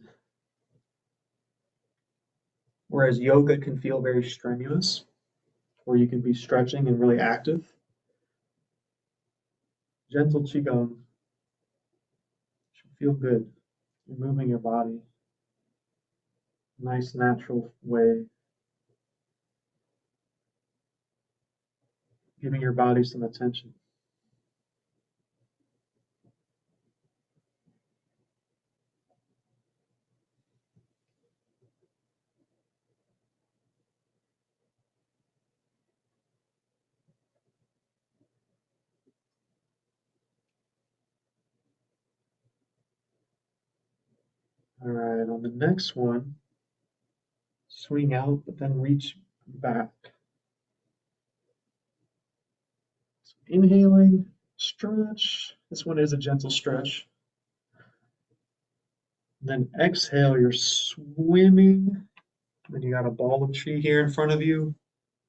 [SPEAKER 2] Whereas yoga can feel very strenuous, where you can be stretching and really active. Gentle Qigong should feel good. You're moving your body. Nice, natural way. Giving your body some attention. All right, on the next one, swing out, but then reach back. So inhaling, stretch. This one is a gentle stretch. Then exhale, you're swimming. Then you got a ball of chi here in front of you.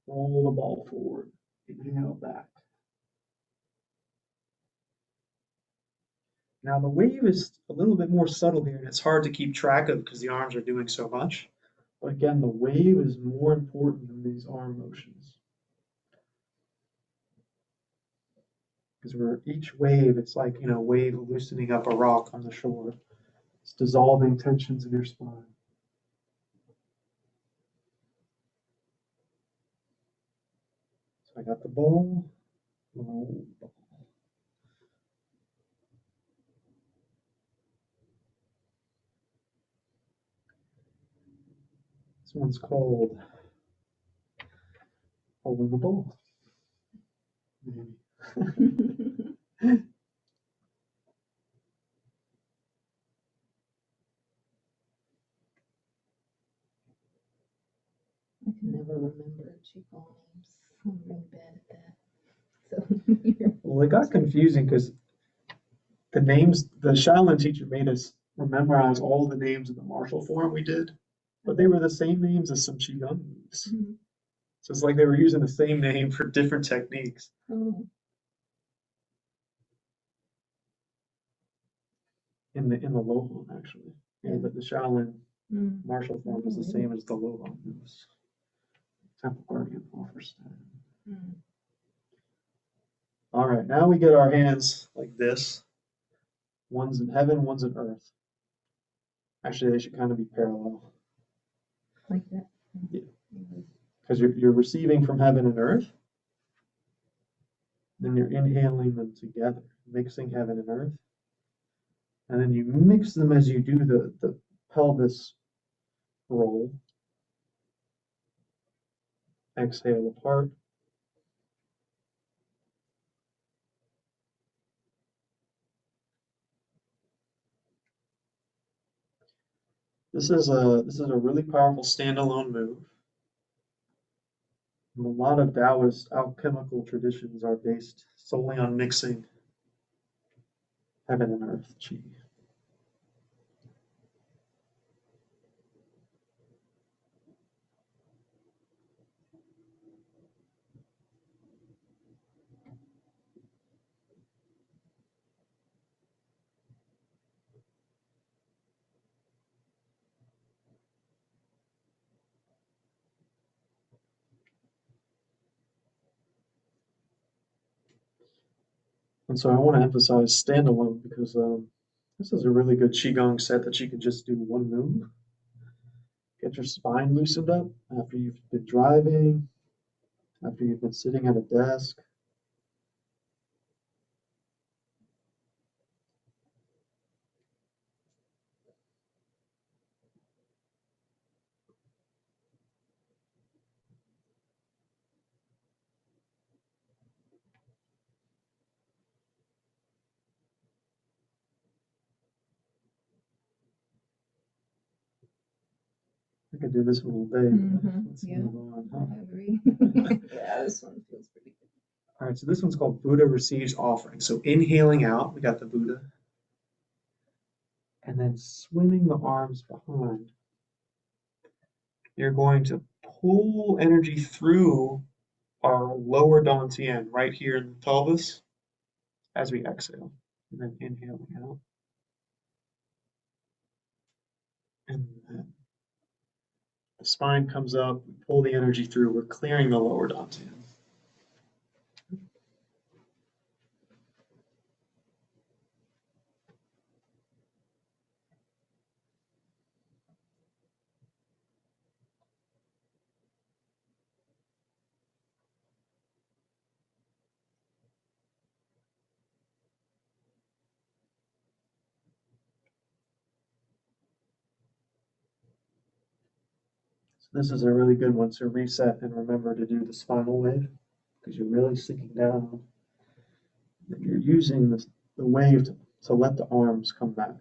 [SPEAKER 2] Roll the ball forward. Inhale back. Now the wave is a little bit more subtle here, and it's hard to keep track of because the arms are doing so much. But again, the wave is more important than these arm motions. Because each wave, it's like, wave loosening up a rock on the shore. It's dissolving tensions in your spine. I got the ball. Oh, this one's called Holding the Ball. Maybe.
[SPEAKER 1] I can never remember Qigong names. I'm really bad at that. So
[SPEAKER 2] Well, it got confusing because the names, the Shaolin teacher made us memorize all the names of the martial form we did, but they were the same names as some Qigong moves.
[SPEAKER 1] Mhm.
[SPEAKER 2] So it's like they were using the same name for different techniques.
[SPEAKER 1] Oh,
[SPEAKER 2] In the Lohan, actually. Yeah, but the Shaolin
[SPEAKER 1] mm.
[SPEAKER 2] martial form is the same as the Lohan moves. Temple Guardian offers.
[SPEAKER 1] Mm.
[SPEAKER 2] All right, now we get our hands like this. One's in heaven, one's in earth. Actually, they should kind of be parallel.
[SPEAKER 1] Like that.
[SPEAKER 2] Yeah. Because you're receiving from heaven and earth, then you're inhaling them together, mixing heaven and earth. And then you mix them as you do the pelvis roll. Exhale apart. This is a really powerful standalone move. And a lot of Taoist alchemical traditions are based solely on mixing heaven and earth chi. And so I want to emphasize standalone because this is a really good Qigong set that you can just do one move. Get your spine loosened up after you've been driving, after you've been sitting at a desk. I could do this one all day.
[SPEAKER 1] Mhm,
[SPEAKER 2] Let's
[SPEAKER 1] yeah.
[SPEAKER 2] move on. Huh?
[SPEAKER 1] I agree. Yeah, this one feels pretty good.
[SPEAKER 2] All right, so this one's called Buddha receives offering. So inhaling out, we got the Buddha. And then swimming the arms behind. You're going to pull energy through our lower dantian right here in the pelvis as we exhale. And then inhaling out. And then the spine comes up, we pull the energy through, we're clearing the lower dantian. This is a really good one to reset and remember to do the spinal wave because you're really sinking down. And you're using the wave to let the arms come back.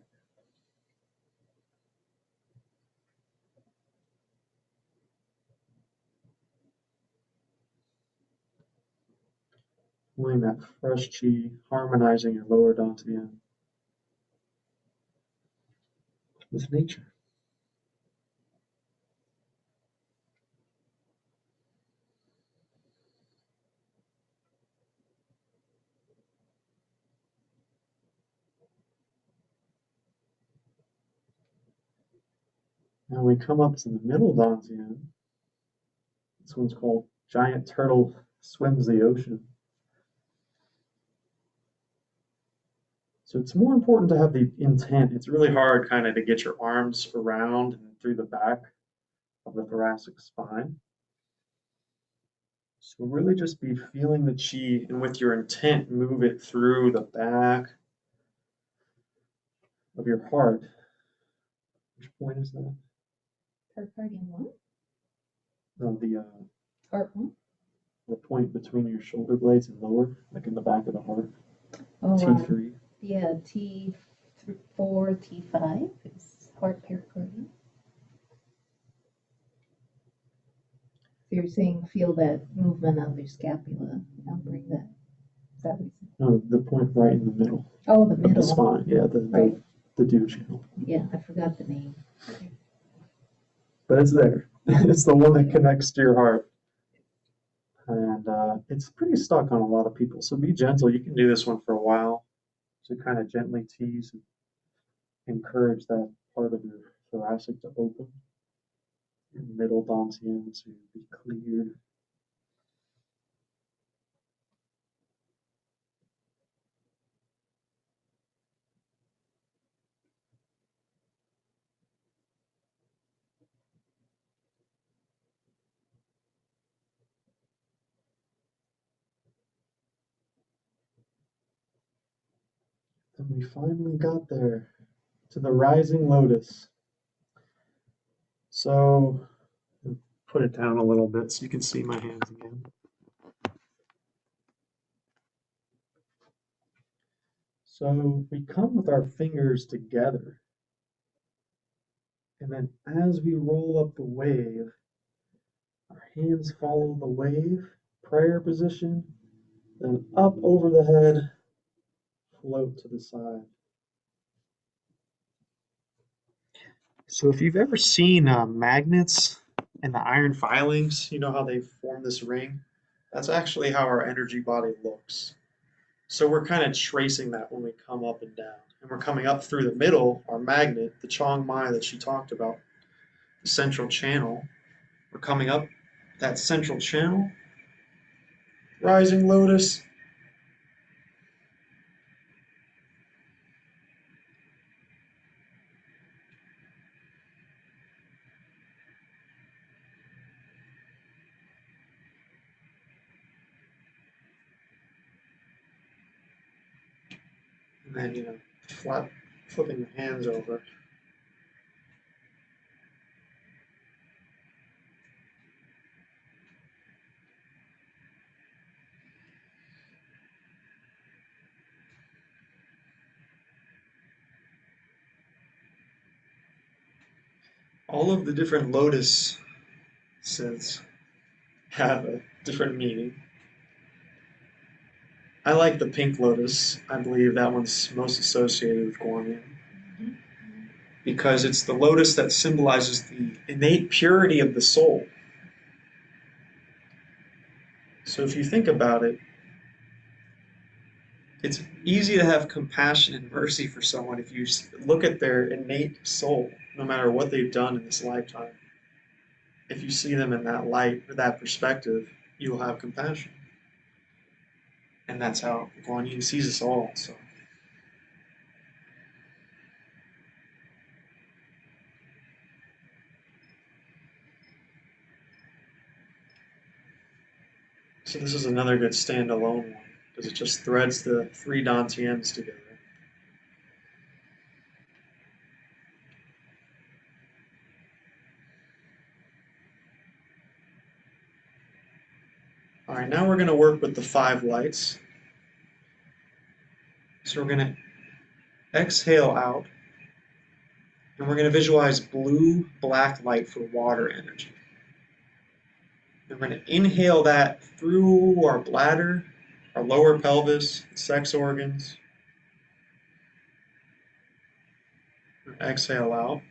[SPEAKER 2] Pulling that fresh chi, harmonizing your lower dantian with nature. Now we come up to the middle dantian. This one's called Giant Turtle Swims the Ocean. So it's more important to have the intent. It's really hard kind of to get your arms around and through the back of the thoracic spine.
[SPEAKER 3] So really just be feeling the chi, and with your intent, move it through the back of your heart. Which point is that?
[SPEAKER 1] Pericardium 1?
[SPEAKER 3] No,
[SPEAKER 1] Heart 1?
[SPEAKER 3] the point between your shoulder blades and lower, like in the back of the heart.
[SPEAKER 1] Oh,
[SPEAKER 3] T3.
[SPEAKER 1] yeah, T4, T5 is heart pericardium. So you're saying feel that movement of your scapula. I'll bring that. Is that what you said?
[SPEAKER 3] No, the point right in the middle
[SPEAKER 1] Oh, the
[SPEAKER 3] of the
[SPEAKER 1] middle.
[SPEAKER 3] spine. Yeah,
[SPEAKER 1] Right.
[SPEAKER 3] the dew channel.
[SPEAKER 1] Yeah, I forgot the name.
[SPEAKER 3] But it's there. It's the one that connects to your heart. And it's pretty stuck on a lot of people. So be gentle. You can do this one for a while to kind of gently tease and encourage that part of your thoracic to open. Your middle dantian to be cleared. And we finally got there to the rising lotus. So put it down a little bit so you can see my hands again. So we come with our fingers together. And then as we roll up the wave, our hands follow the wave, prayer position, then up over the head, float to the side. So if you've ever seen magnets and the iron filings, you know how they form this ring? That's actually how our energy body looks. So we're kind of tracing that when we come up and down. And we're coming up through the middle, our magnet, the Chong Mai that she talked about, the central channel. We're coming up that central channel, rising lotus. And then, flipping the hands over. All of the different lotuses have a different meaning. I like the pink lotus. I believe that one's most associated with Guan Yin because it's the lotus that symbolizes the innate purity of the soul. So if you think about it, it's easy to have compassion and mercy for someone if you look at their innate soul, no matter what they've done in this lifetime. If you see them in that light or that perspective, you will have compassion. And that's how Guan Yin sees us all. So. So this is another good standalone one because it just threads the three dantians together. All right, now we're going to work with the 5 lights. So we're going to exhale out, and we're going to visualize blue-black light for water energy. And we're going to inhale that through our bladder, our lower pelvis, sex organs. Exhale out.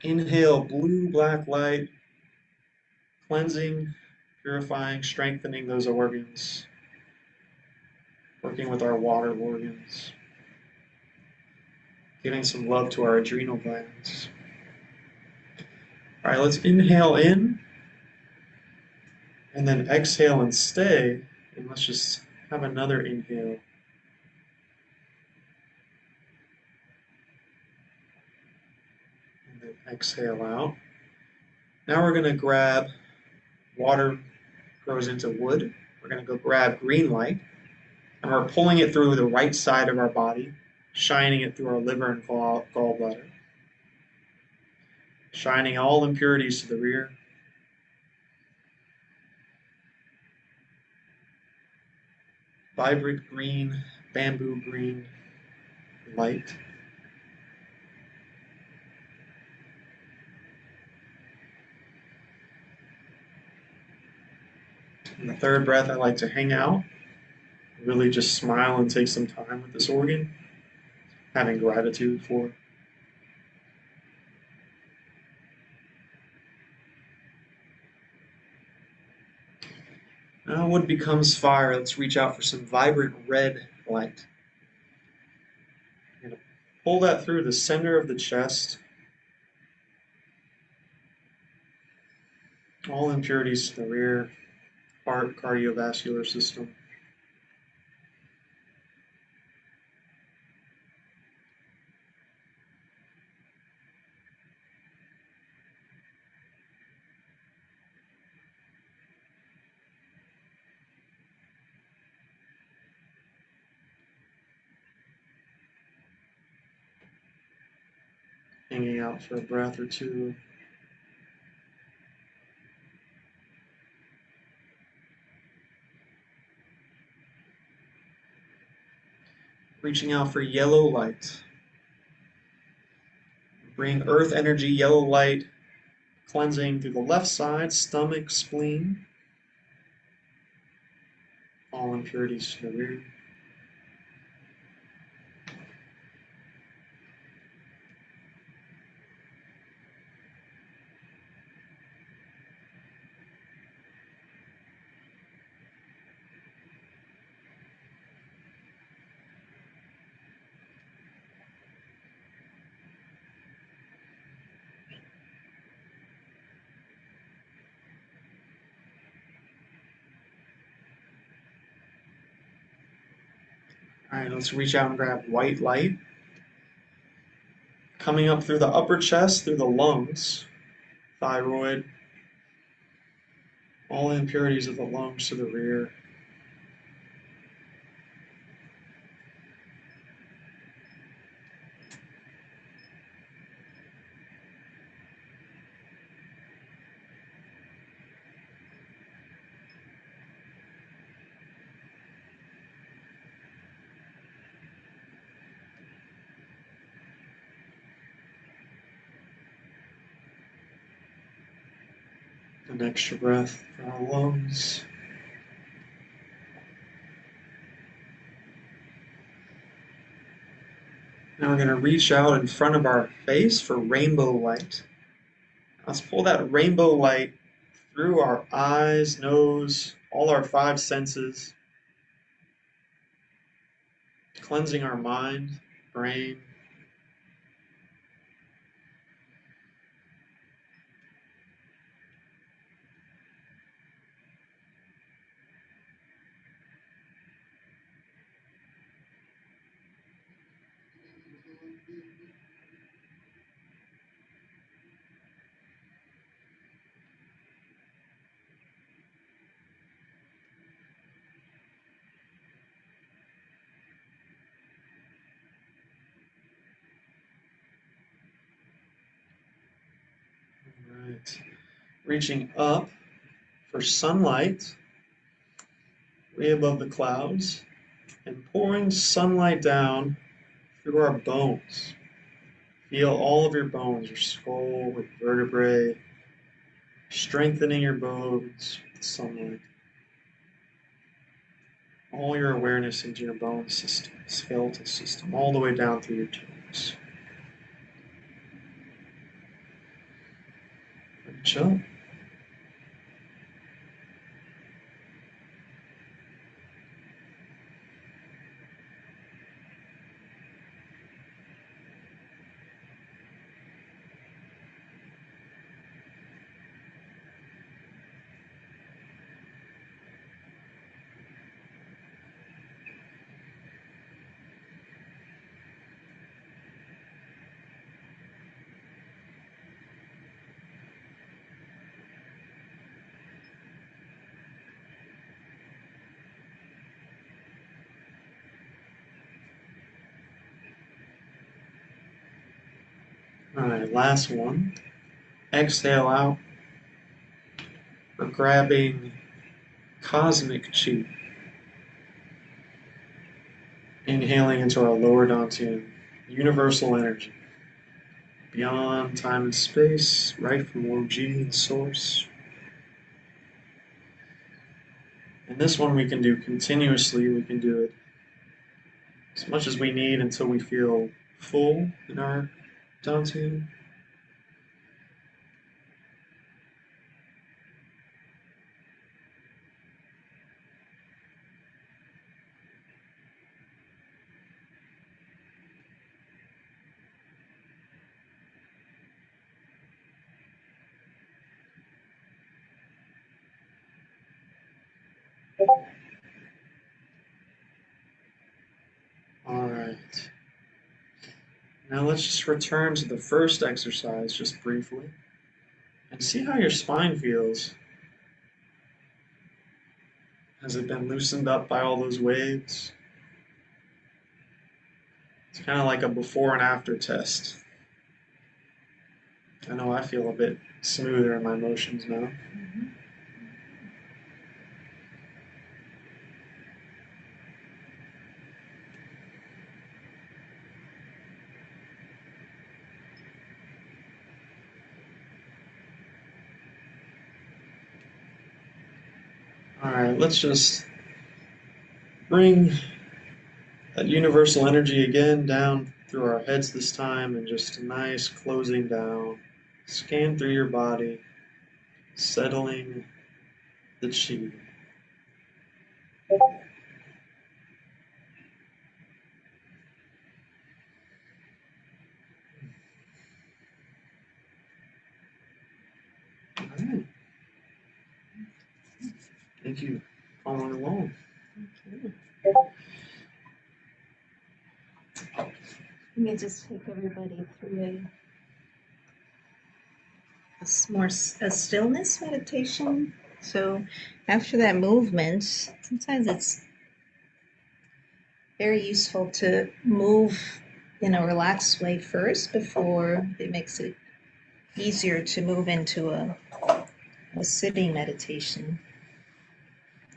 [SPEAKER 3] Inhale blue-black light, cleansing, purifying, strengthening those organs, working with our water organs, giving some love to our adrenal glands. All right, let's inhale in, and then exhale and stay, and let's just have another inhale. And then exhale out. Now we're going to grab water grows into wood. We're going to go grab green light, and we're pulling it through the right side of our body, shining it through our liver and gallbladder, shining all impurities to the rear. Vibrant green, bamboo green light. In the third breath, I like to hang out, really just smile and take some time with this organ, having gratitude for it. Now wood becomes fire. Let's reach out for some vibrant red light. I'm going to pull that through the center of the chest. All impurities to the rear, heart, cardiovascular system. Hanging out for a breath or two. Reaching out for yellow light. Bring earth energy, yellow light, cleansing through the left side, stomach, spleen. All impurities to the rear. All right, let's reach out and grab white light. Coming up through the upper chest, through the lungs, thyroid, all impurities of the lungs to the rear. An extra breath for our lungs. Now we're going to reach out in front of our face for rainbow light. Let's pull that rainbow light through our eyes, nose, all our five senses, cleansing our mind, brain. Right. Reaching up for sunlight, way above the clouds, and pouring sunlight down through our bones. Feel all of your bones, your skull, your vertebrae, strengthening your bones with sunlight. All your awareness into your bone system, skeletal system, all the way down through your toes. Reach up. All right, last one. Exhale out. We're grabbing cosmic chi. Inhaling into our lower dantian, universal energy. Beyond time and space, right from Wu-Ji, the source. And this one we can do continuously. We can do it as much as we need until we feel full in our dantian. All right. Now let's just return to the first exercise just briefly and see how your spine feels. Has it been loosened up by all those waves? It's kind of like a before and after test. I know I feel a bit smoother in my motions now. All right, let's just bring that universal energy again down through our heads this time, and just a nice closing down. Scan through your body, settling the chi. All right. Thank you for following along.
[SPEAKER 1] Okay. Let me just take everybody through a stillness meditation. So after that movement, sometimes it's very useful to move in a relaxed way first before it makes it easier to move into a sitting meditation.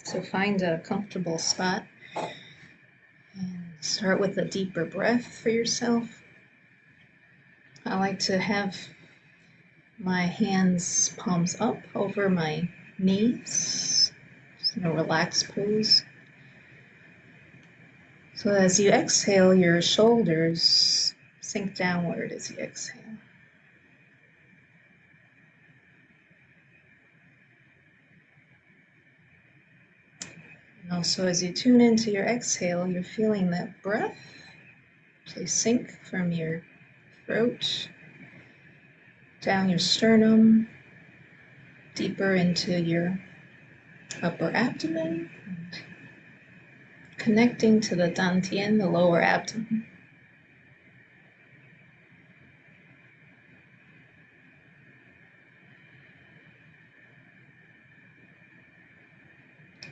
[SPEAKER 1] So find a comfortable spot and start with a deeper breath for yourself. I like to have my hands palms up over my knees, just in a relaxed pose. So as you exhale, your shoulders sink downward as you exhale. And also as you tune into your exhale, you're feeling that breath actually sink from your throat, down your sternum, deeper into your upper abdomen, connecting to the dantian, the lower abdomen.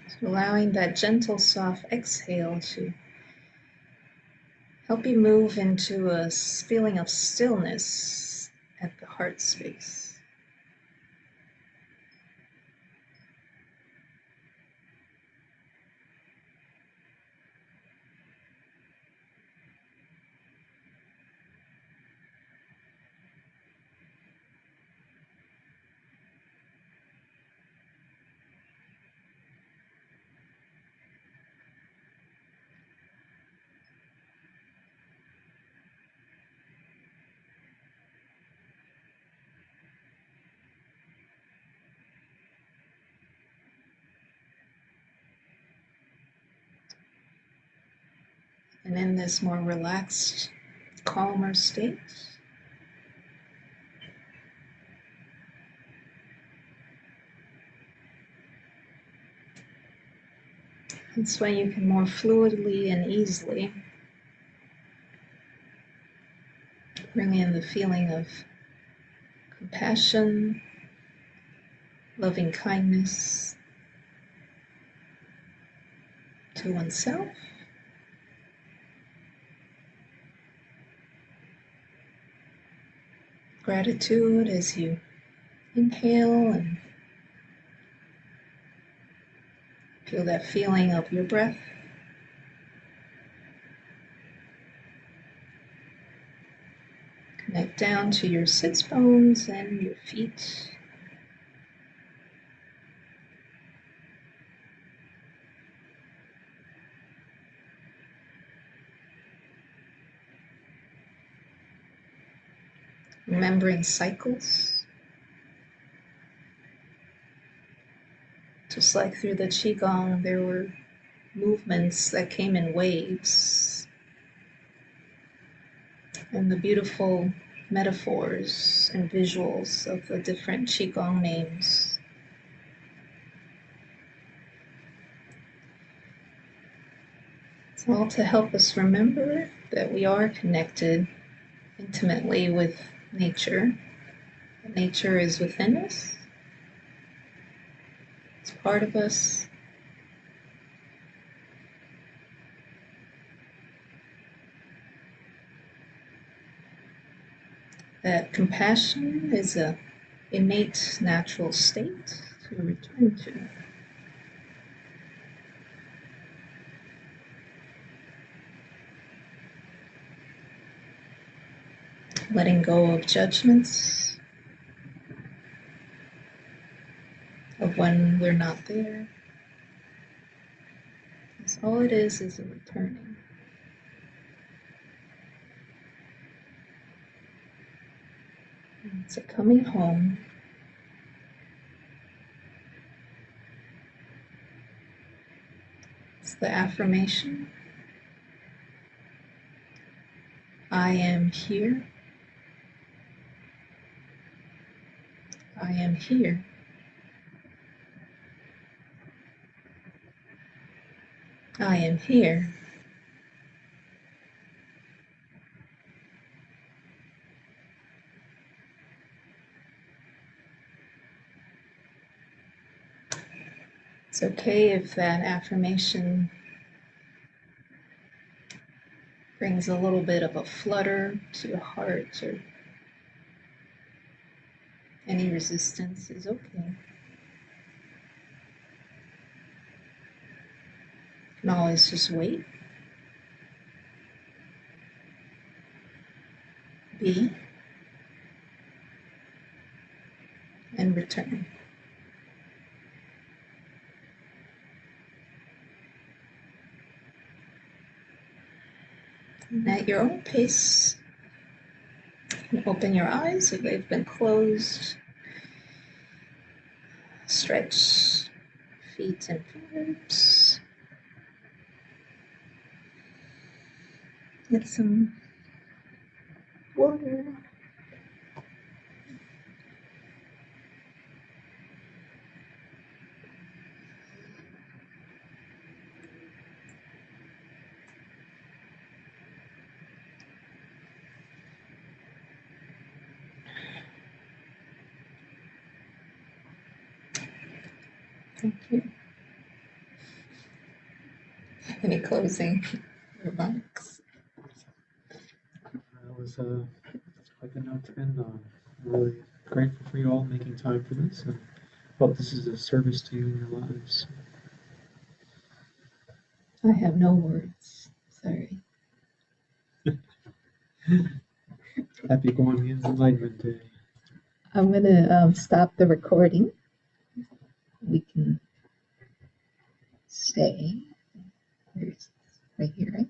[SPEAKER 1] So allowing that gentle, soft exhale to help you move into a feeling of stillness at the heart space. And in this more relaxed, calmer state, that's when you can more fluidly and easily bring in the feeling of compassion, loving kindness to oneself Gratitude as you inhale and feel that feeling of your breath. Connect down to your sits bones and your feet. Remembering cycles. Just like through the Qigong, there were movements that came in waves. And the beautiful metaphors and visuals of the different Qigong names. It's all to help us remember that we are connected intimately with nature. Nature is within us. It's part of us. That compassion is an innate natural state to return to. Letting go of judgments, of when we're not there. Because all it is a returning. It's a coming home. It's the affirmation. I am here. I am here. I am here. It's okay if that affirmation brings a little bit of a flutter to your heart, or any resistance is okay. You can always just wait. Be. And return. And at your own pace, you can open your eyes if they've been closed. Stretch feet and ribs. Get some water. Thank you. Any closing remarks?
[SPEAKER 2] That was quite the note to end on. I'm really grateful for you all making time for this, and hope this is a service to you in your lives.
[SPEAKER 1] I have no words. Sorry.
[SPEAKER 2] Happy Guan Yin's Enlightenment Day.
[SPEAKER 1] I'm gonna stop the recording. We can stay. Right here, right?